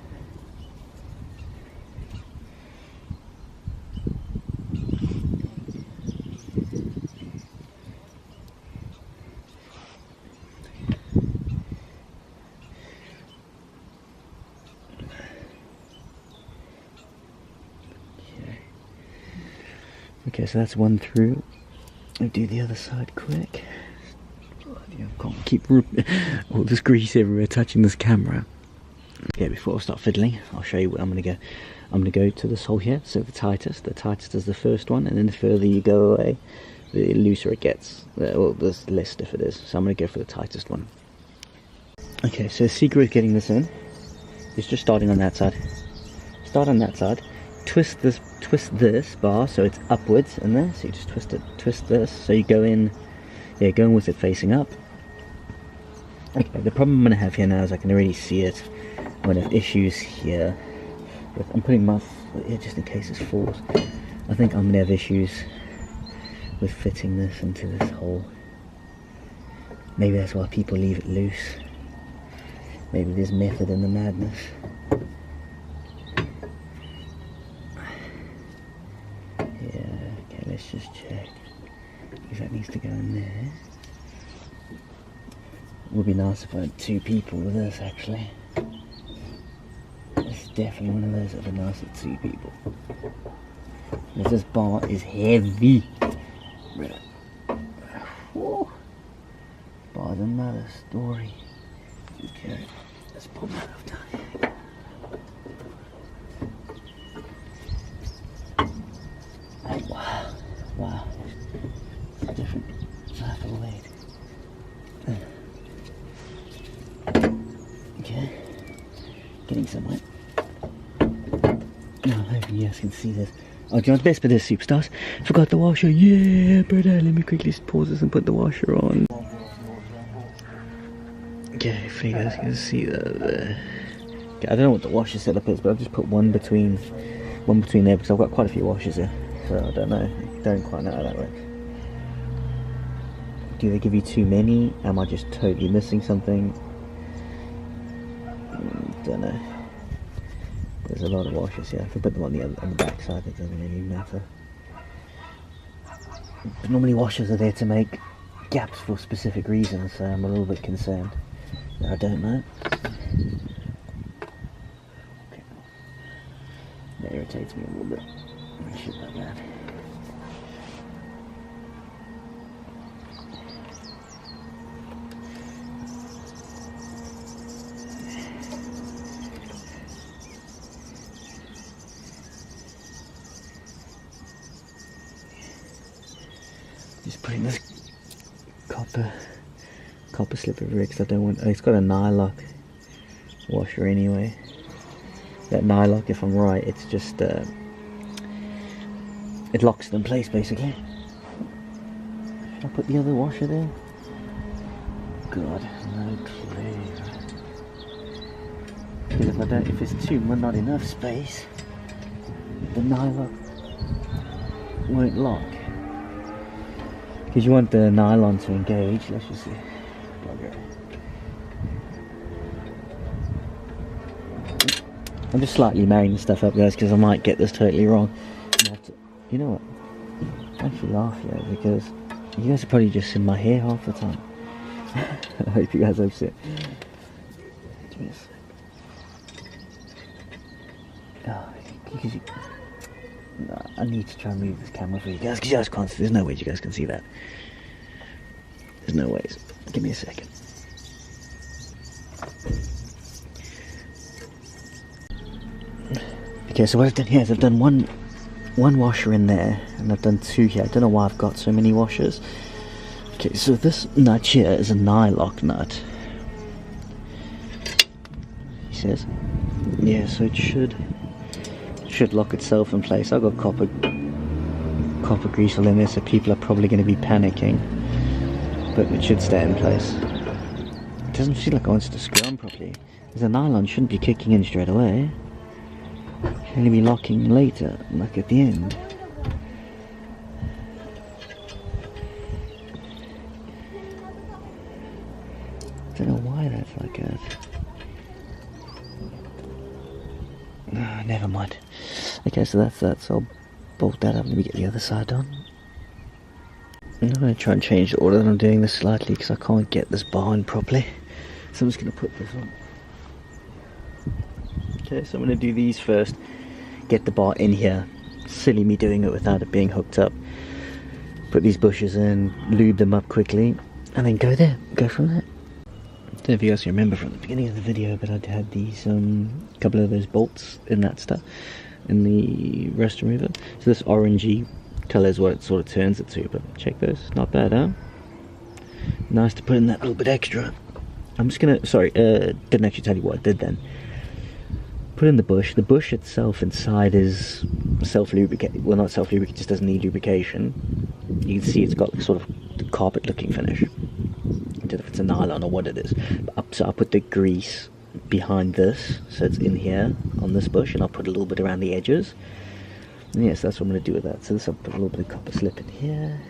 Okay, so that's one through. I'll do the other side quick. I can't keep all this grease everywhere touching this camera. Yeah, before I start fiddling, I'll show you where I'm gonna go. I'm gonna go to this hole here, so the tightest. The tightest is the first one, and then the further you go away, the looser it gets. Well, the less stiff it is. So I'm gonna go for the tightest one. Okay, so the secret with getting this in is just starting on that side. Start on that side. Twist this bar so it's upwards in there, so you just twist this so you go in, yeah, go in with it facing up. Okay, the problem I'm going to have here now is I can already see it. I'm going to have issues here. I'm putting my foot here just in case this falls. I think I'm going to have issues with fitting this into this hole. Maybe that's why people leave it loose. Maybe there's method in the madness. Let's just check if that needs to go in there. It would be nice if I had two people with this actually. It's definitely one of those that would be nice with two people. Because this bar is heavy. Whoa. Bar's another story. Okay, let's pull that off down here. Wow. Wow, it's a different type of weight. Okay, getting somewhere. Now I'm hoping you guys can see this. Oh, do you know what's best for this, superstars? Forgot the washer. Yeah, brother. Let me quickly pause this and put the washer on. Okay, hopefully you guys can see that there. Okay, I don't know what the washer setup is, but I've just put one between there because I've got quite a few washers here. So I don't know. Don't quite know how that works. Do they give you too many? Am I just totally missing something? Don't know. There's a lot of washers here. I can put them on the back side. It doesn't really matter. But normally washers are there to make gaps for specific reasons, so I'm a little bit concerned that I don't know. Okay. That irritates me a little bit. I should like that. Just putting this copper slip over it because I don't want. Oh, it's got a nylock washer anyway. That nylock, if I'm right, it's just it locks it in place basically. Should I put the other washer there? God, no clue. Because if it's not enough space, the nylock won't lock. Because you want the nylon to engage. Let's just see. Plug it. I'm just slightly marrying the stuff up, guys, because I might get this totally wrong. You know what? I actually laugh here because you guys are probably just in my hair half the time. I hope you guys have seen. Give me a sec. Oh, because you. No, I need to try and move this camera for you guys because you guys can't. There's no way you guys can see that. There's no ways. Give me a second. Okay, so what I've done here is I've done one washer in there, and I've done two here. I don't know why I've got so many washers. Okay, so this nut here is a nylock nut. He says, yeah, so it should lock itself in place. I've got copper grease all in there, so people are probably going to be panicking, but it should stay in place. It doesn't feel like it wants to screw on properly. The nylon shouldn't be kicking in straight away. It should only be locking later, like at the end. I don't know why that's like that. No, never mind. Okay, so that's that, so I'll bolt that up. Let me get the other side on. I'm going to try and change the order that I'm doing this slightly because I can't get this bar in properly. So I'm just going to put this on. Okay, so I'm going to do these first. Get the bar in here. Silly me doing it without it being hooked up. Put these bushes in, lube them up quickly, and then go there. Go from there. I don't know if you guys can remember from the beginning of the video, but I had these couple of those bolts in that stuff in the rust remover. So this orangey colour is what it sort of turns it to, but check those, not bad, huh? Nice to put in that little bit extra. I'm just gonna, sorry, didn't actually tell you what I did then. Put in the bush itself inside is self-lubricated, well not self-lubricated, it just doesn't need lubrication. You can see it's got sort of the carpet looking finish. I don't know if it's a nylon or what it is. So I'll put the grease behind this, so it's in here on this bush, and I'll put a little bit around the edges. And yes, that's what I'm going to do with that. So this, I'll put a little bit of copper slip in here.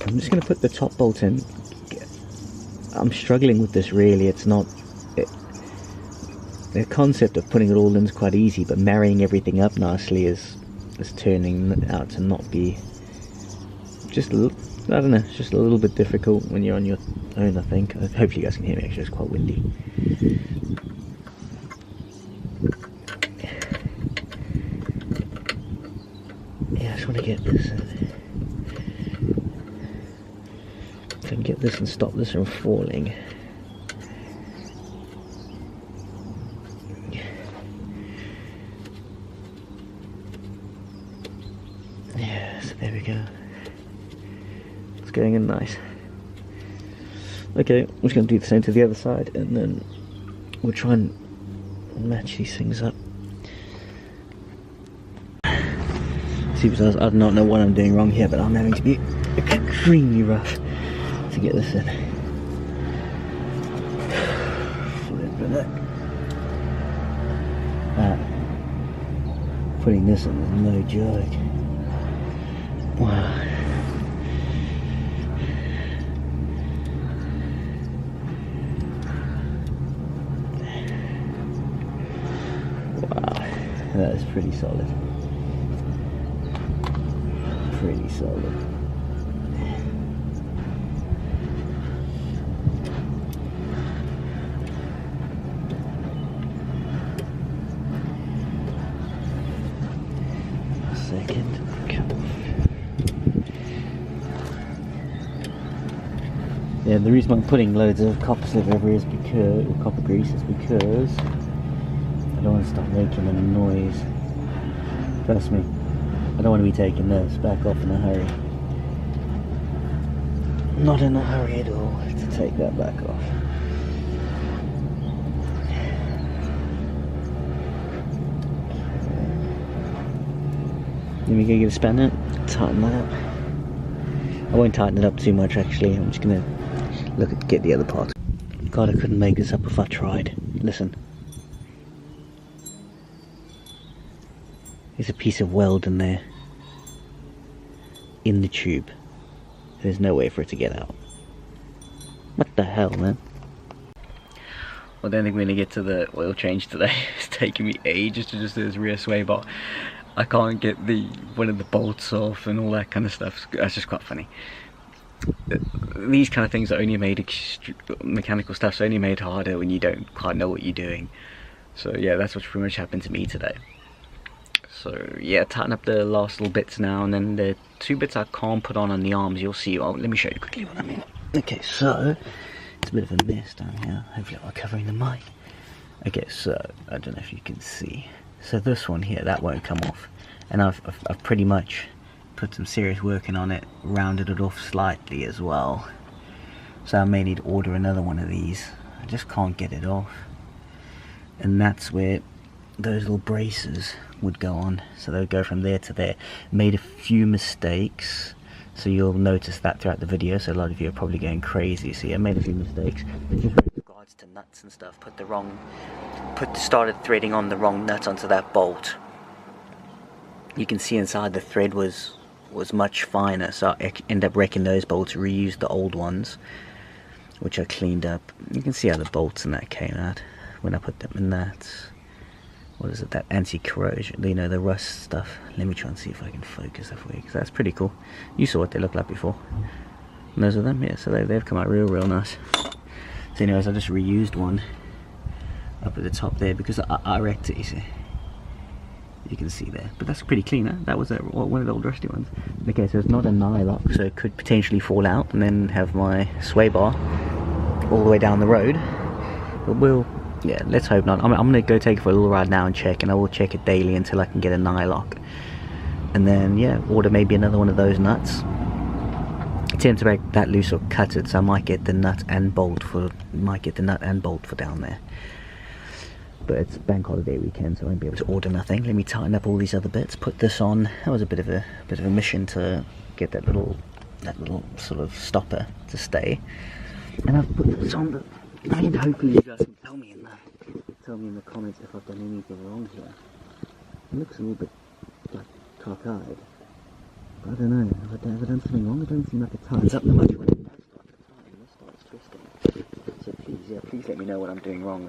I'm just going to put the top bolt in. I'm struggling with this really. It's not... the concept of putting it all in is quite easy, but marrying everything up nicely is turning out to not be... just a little... I don't know, it's just a little bit difficult when you're on your own, I think. Hopefully you guys can hear me, actually it's quite windy. Yeah, I just want to get this in. If I can get this and stop this from falling. Yeah, so there we go. It's going in nice. Okay, I'm just going to do the same to the other side, and then we'll try and match these things up. See, because I do not know what I'm doing wrong here, but I'm having to be extremely rough to get this in. Putting this in is no joke. Wow. Wow, that is pretty solid. pretty solid. Second cup. Yeah, the reason I'm putting loads of copper silver everywhere is because, or copper grease, is because I don't want to start making a noise. Trust me, I don't want to be taking this back off in a hurry. Not in a hurry at all to take that back off. Let me go get a spanner, tighten that up. I won't tighten it up too much actually, I'm just gonna get the other part. God, I couldn't make this up if I tried. Listen. There's a piece of weld in there. In the tube. There's no way for it to get out. What the hell, man? Well, I don't think we're gonna get to the oil change today. It's taking me ages to just do this rear sway bar. I can't get one of the bolts off and all that kind of stuff. That's just quite funny. These kind of things are only made, mechanical stuff's only made harder when you don't quite know what you're doing. So yeah, that's what's pretty much happened to me today. So yeah, tighten up the last little bits now, and then the two bits I can't put on the arms, you'll see. Oh, let me show you quickly what I mean. Okay, so it's a bit of a mess down here. Hopefully I'm covering the mic. Okay, so I don't know if you can see. So this one here, that won't come off, and I've pretty much put some serious working on it, rounded it off slightly as well. So I may need to order another one of these. I just can't get it off, and that's where those little braces would go on. So they would go from there to there. Made a few mistakes, so you'll notice that throughout the video. So a lot of you are probably going crazy. See, I made a few mistakes. Just with regards to nuts and stuff, started threading on the wrong nut onto that bolt. You can see inside the thread was much finer, so I ended up wrecking those bolts, reused the old ones, which I cleaned up. You can see how the bolts in that came out when I put them in that, what is it, that anti-corrosion, you know, the rust stuff. Let me try and see if I can focus that for you, because that's pretty cool. You saw what they looked like before. And those are them, yeah, so they've come out real nice. So anyways, I just reused one up at the top there because I wrecked it, you see. You can see there, but that's pretty clean, huh? That was one of the old rusty ones. Okay, so it's not a nylock, so it could potentially fall out and then have my sway bar all the way down the road. But yeah, let's hope not. I'm gonna go take it for a little ride now and check, and I will check it daily until I can get a nylock. And then, yeah, order maybe another one of those nuts. I tend to break that loose or cut it, so I might get the nut and bolt for down there. But it's bank holiday weekend, so I won't be able to order nothing. Let me tighten up all these other bits, put this on. That was a bit of a mission to get that little sort of stopper to stay. And I've put this on the, and hopefully you guys can tell me in the comments if I've done anything wrong here. It looks a little bit like cockeyed. But I don't know, have I done something wrong? It doesn't seem like it tightens up that much when it does start to tighten. This starts twisting. So please let me know what I'm doing wrong.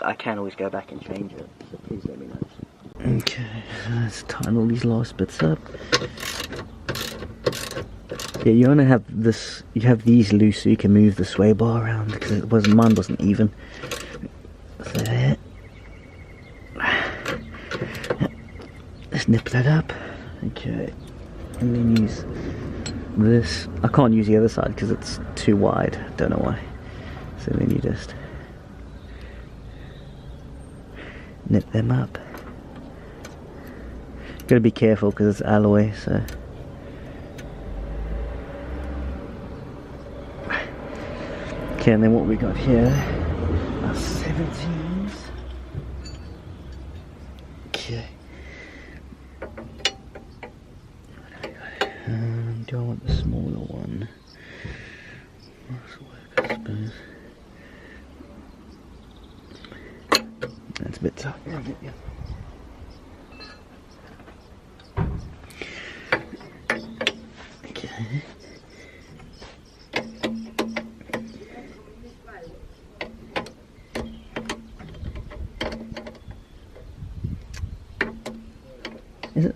I can always go back and change it, so please let me know. Okay, let's tighten all these last bits up. Yeah, you want to have this. You have these loose so you can move the sway bar around, because mine wasn't even. So there. Let's nip that up. Okay, and then use this. I can't use the other side because it's too wide. Don't know why. So then you just nip them up. Gotta be careful because it's alloy, so. Okay, and then what we got here are 17s. Okay. Do I want the smaller one? I suppose. That's a bit tough. Yeah. Okay. Is it?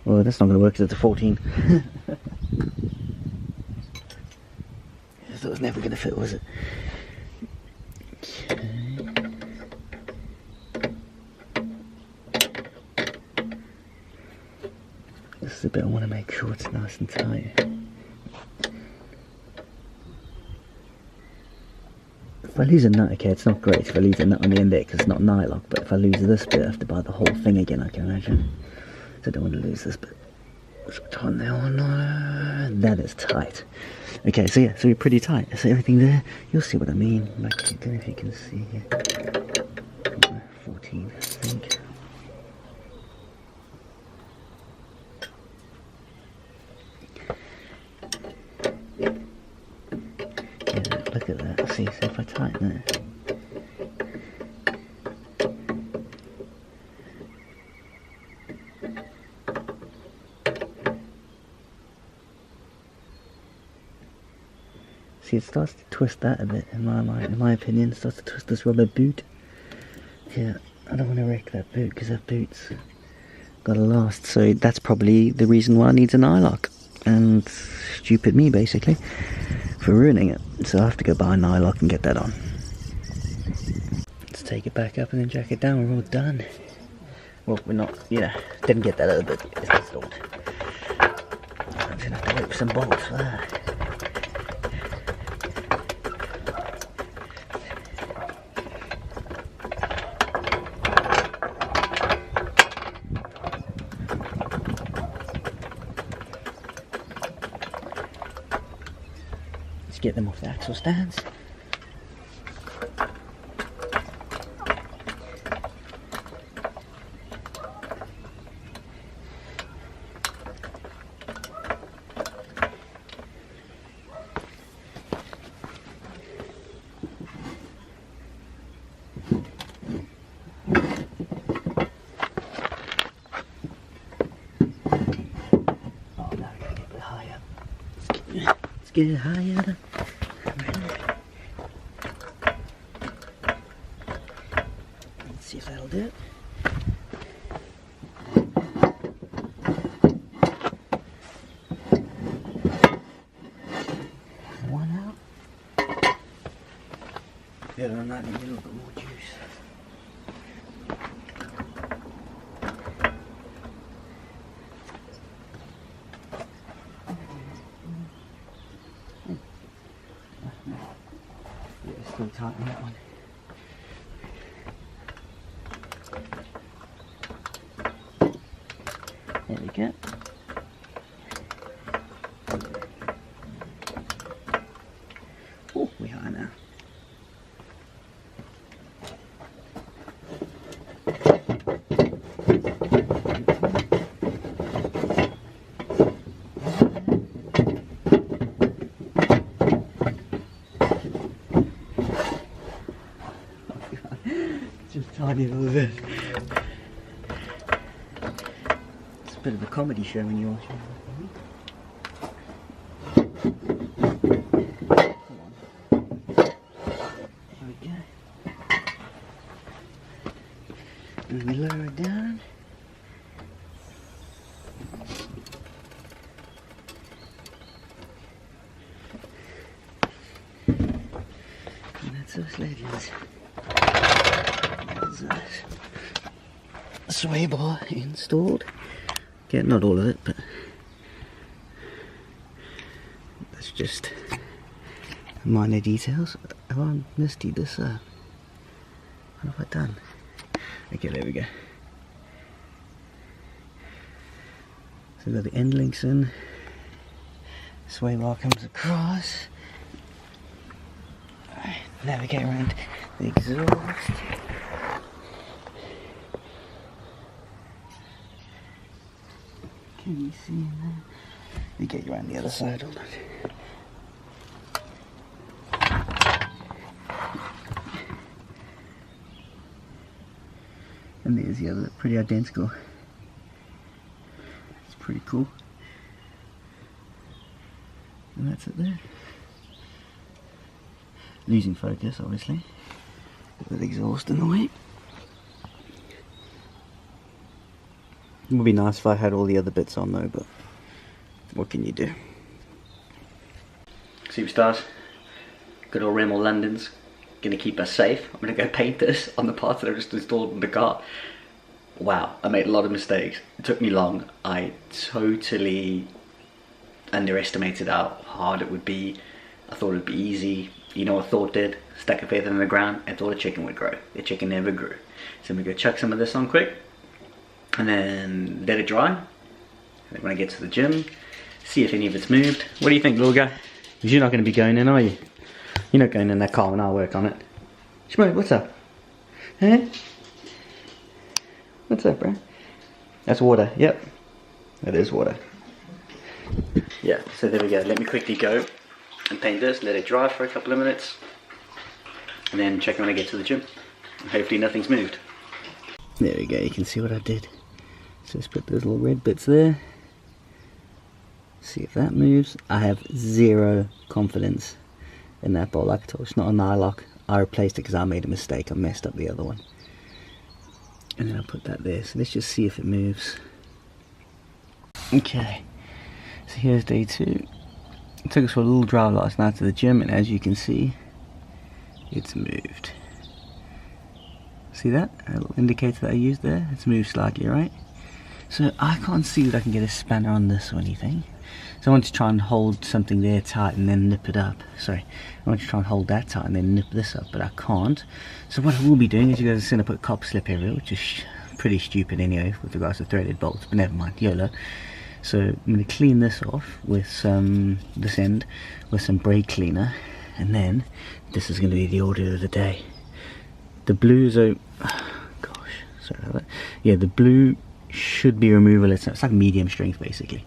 Or no, that's not going to work because it's a 14. I thought it was never going to fit, was it? Okay. This is the bit I want to make sure it's nice and tight. If I lose a nut, okay, it's not great if I lose a nut on the end there because it's not nylock, but if I lose this bit I have to buy the whole thing again, I can imagine. So I don't want to lose this bit. Let's tighten that one. That is tight. Okay, so yeah, so you're pretty tight. So everything there, you'll see what I mean. Like, I don't know if you can see here. 14, I think. Yeah, look at that. See, so if I tighten it. See, it starts to twist that a bit, in my opinion. It starts to twist this rubber boot. Yeah, I don't want to wreck that boot because that boot's got to last. So that's probably the reason why it needs an eye lock. And stupid me, basically, for ruining it. So I have to go buy an eye lock and get that on. Let's take it back up and then jack it down. We're all done. Well, we're not, yeah, didn't get that other bit. It's installed. I'm going to have to wait for some bolts for that. Get them off the axle stands. Oh, now we gotta get a bit higher. Let's get it higher. Let's see if that'll do it. One out. The other one might need a little bit more juice. Yeah, still tighten that one. There we go. Oh, we're high now. Just tiny little bit. It's a bit of a comedy show when you watch it. Come on. There we go. And we lower it down. And that's us legends. There's that sway bar installed. Yeah, not all of it, but that's just minor details. Have I misty this up? What have I done? Okay, there we go. So we've got the end links in. Sway bar comes across. Alright, navigate around the exhaust. Can you see in there? Let me get you around the other side, hold on. And there's the other, pretty identical. It's pretty cool. And that's it there. Losing focus, obviously. With the exhaust in the way. would be nice if I had all the other bits on though, but what can you do? Superstars, good old Rimmel London's gonna keep us safe. I'm gonna go paint this on the parts that I've just installed in the car. Wow, I made a lot of mistakes. It took me long. I totally underestimated how hard it would be. I thought it'd be easy. You know what I thought did? Stuck a feather in the ground and thought a chicken would grow. The chicken never grew. So I'm gonna go chuck some of this on quick and then let it dry. And then when I get to the gym, see if any of it's moved. What do you think, little guy? Because you're not gonna be going in, are you? You're not going in that car when I work on it. Shmo, what's up? Huh? What's up, bro? That's water, yep. That is water. Yeah, so there we go. Let me quickly go and paint this, let it dry for a couple of minutes, and then check when I get to the gym. Hopefully nothing's moved. There we go, you can see what I did. So let's put those little red bits there. See if that moves. I have zero confidence in that bolt. Like I told you, it's not a nylock. I replaced it because I made a mistake. I messed up the other one. And then I'll put that there. So let's just see if it moves. Okay. So here's day 2. It took us for a little drive last night to the gym, and as you can see, it's moved. See that? A little indicator that I used there? It's moved slightly, right? So I can't see that I can get a spanner on this or anything. So I want to try and hold something there tight and then nip it up. Sorry, I want to try and hold that tight and then nip this up, but I can't. So what I will be doing is you guys are going to put copper slip everywhere, which is pretty stupid anyway with regards to threaded bolts, but never mind, YOLO. So I'm going to clean this off with some, this end, with some brake cleaner, and then this is going to be the order of the day. The blues are, oh, gosh, sorry about that. Yeah, the blue should be removable. It's like medium strength basically.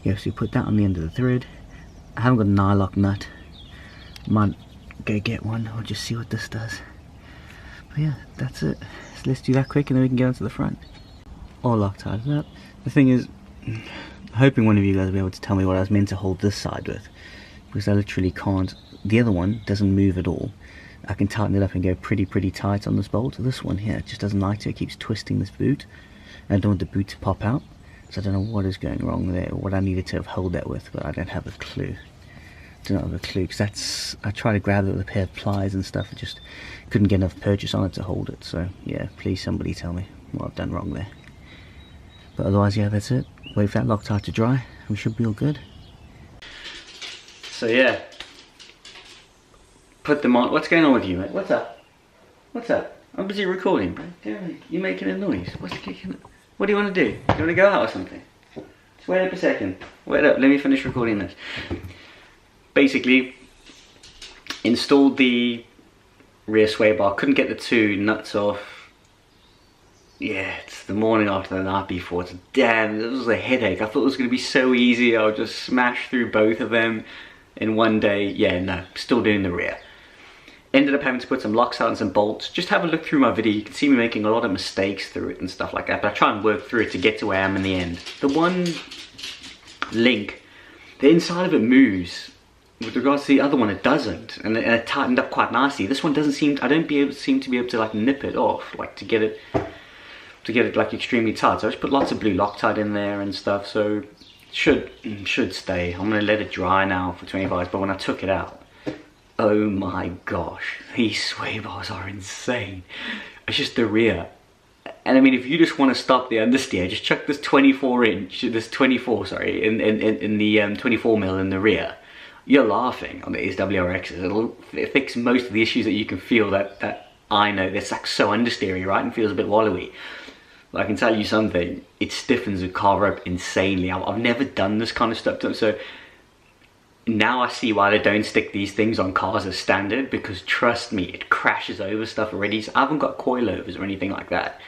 Yeah, so you put that on the end of the thread. I haven't got a nylock nut. Might go get one or just see what this does. But yeah, that's it. So let's do that quick and then we can get onto the front. All Loctite up. The thing is, I'm hoping one of you guys will be able to tell me what I was meant to hold this side with, because I literally can't. The other one doesn't move at all. I can tighten it up and go pretty tight on this bolt. This one here just doesn't like to. It keeps twisting this boot. And I don't want the boot to pop out. So I don't know what is going wrong there, or what I needed to have held that with, but I don't have a clue. Do not have a clue, because that's, I tried to grab it with a pair of pliers and stuff, I just couldn't get enough purchase on it to hold it. So yeah, please somebody tell me what I've done wrong there. But otherwise, yeah, that's it. Wait for that Loctite to dry, we should be all good. So yeah, put them on. What's going on with you, mate? What's up? What's up? I'm busy recording, bro. You're making a noise. What's kicking it? What do you want to do? Do you want to go out or something? Just wait up a second. Wait up, let me finish recording this. Basically, installed the rear sway bar. Couldn't get the 2 nuts off. Yeah, it's the morning after the night before. It's damn, it was a headache. I thought it was going to be so easy. I would just smash through both of them in one day. Yeah, no, still doing the rear. Ended up having to put some locks out and some bolts. Just have a look through my video. You can see me making a lot of mistakes through it and stuff like that. But I try and work through it to get to where I am in the end. The one link, the inside of it moves. With regards to the other one, it doesn't. And it tightened up quite nicely. This one doesn't seem, I don't seem to be able to like nip it off. Like to get it like extremely tight. So I just put lots of blue Loctite in there and stuff. So it should stay. I'm going to let it dry now for 25 hours. But when I took it out, oh my gosh, these sway bars are insane. It's just the rear. And I mean, if you just want to stop the understeer, just chuck this 24 in the 24 mil in the rear. You're laughing on these WRXs. It'll fix most of the issues that you can feel that I know. That's like so understeery, right? And feels a bit wallowy. But I can tell you something, it stiffens the car up insanely. I've never done this kind of stuff. So now I see why they don't stick these things on cars as standard, because trust me, it crashes over stuff already. So I haven't got coilovers or anything like that.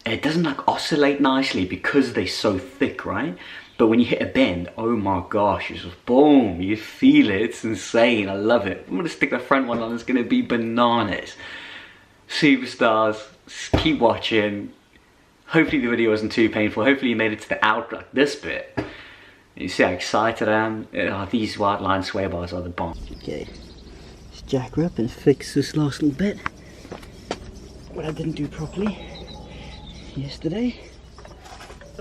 And it doesn't like oscillate nicely because they're so thick, right? But when you hit a bend, oh my gosh, it's just boom, you feel it, it's insane, I love it. I'm gonna stick the front one on, it's gonna be bananas. Superstars, keep watching. Hopefully the video wasn't too painful, hopefully you made it to the out like this bit. You see how excited I am? Oh, these Whiteline sway bars are the bomb. Okay, let's jack her up and fix this last little bit. What I didn't do properly yesterday.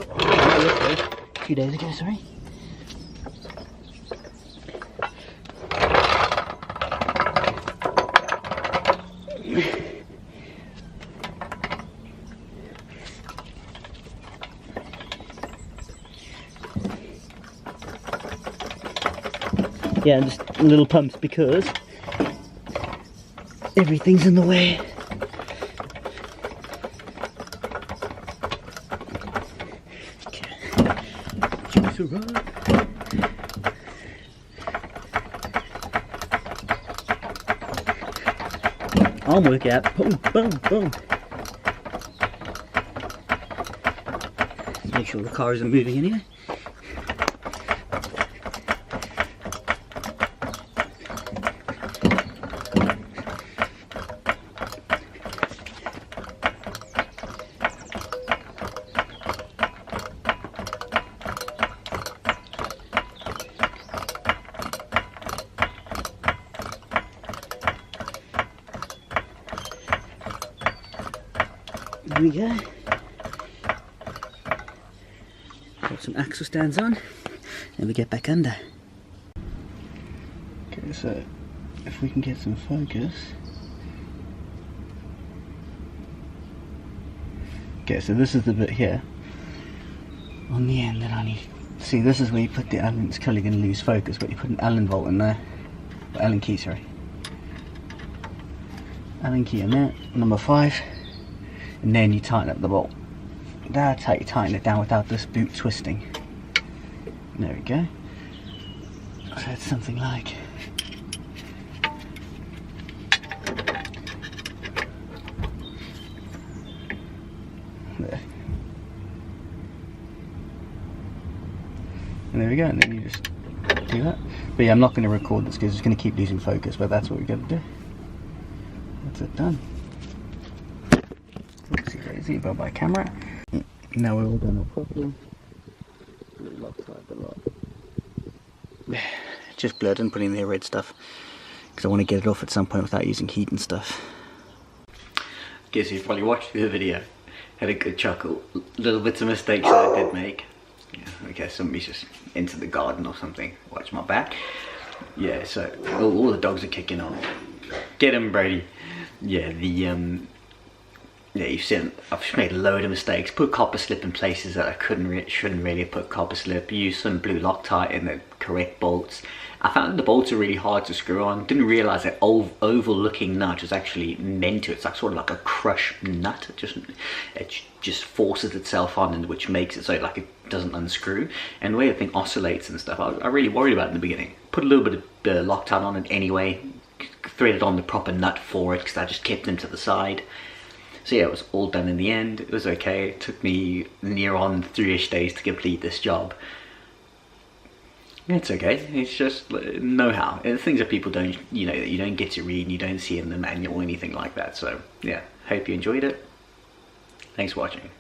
A few days ago, sorry. Yeah, just little pumps because everything's in the way. Arm workout. Boom, boom, boom. Make sure the car isn't moving anyway. There we go. Put some axle stands on and we get back under. Okay, so if we can get some focus. Okay, so this is the bit here on the end that I need. See, this is where you put the Allen. It's clearly going to lose focus, but you put an Allen bolt in there. Allen key, sorry. Allen key in there, number 5. And then you tighten up the bolt. That's how you tighten it down without this boot twisting. There we go. So it's something like there. And there we go, and then you just do that. But yeah, I'm not going to record this because it's going to keep losing focus, but that's what we're going to do. That's it done. Easy, but by camera. Now we're all done up properly. Just blurred and putting the red stuff because I want to get it off at some point without using heat and stuff. Guess you probably watched the video. Had a good chuckle. Little bits of mistakes that I did make. Yeah, I guess somebody's just into the garden or something. Watch my back. Yeah, so all the dogs are kicking off. Get him, Brady. Yeah, yeah, you've seen, I've made a load of mistakes. Put copper slip in places that I shouldn't really have put copper slip. Use some blue Loctite in the correct bolts. I found the bolts are really hard to screw on. Didn't realise that oval looking nut is actually meant to. It's like sort of like a crush nut. It just forces itself on, and which makes it so like it doesn't unscrew. And the way the thing oscillates and stuff, I really worried about it in the beginning. Put a little bit of Loctite on it anyway. Threaded on the proper nut for it because I just kept them to the side. So yeah, it was all done in the end. It was okay. It took me near on 3-ish days to complete this job. It's okay. It's just know-how. And things that people don't, you know, that you don't get to read and you don't see in the manual or anything like that. So yeah, hope you enjoyed it. Thanks for watching.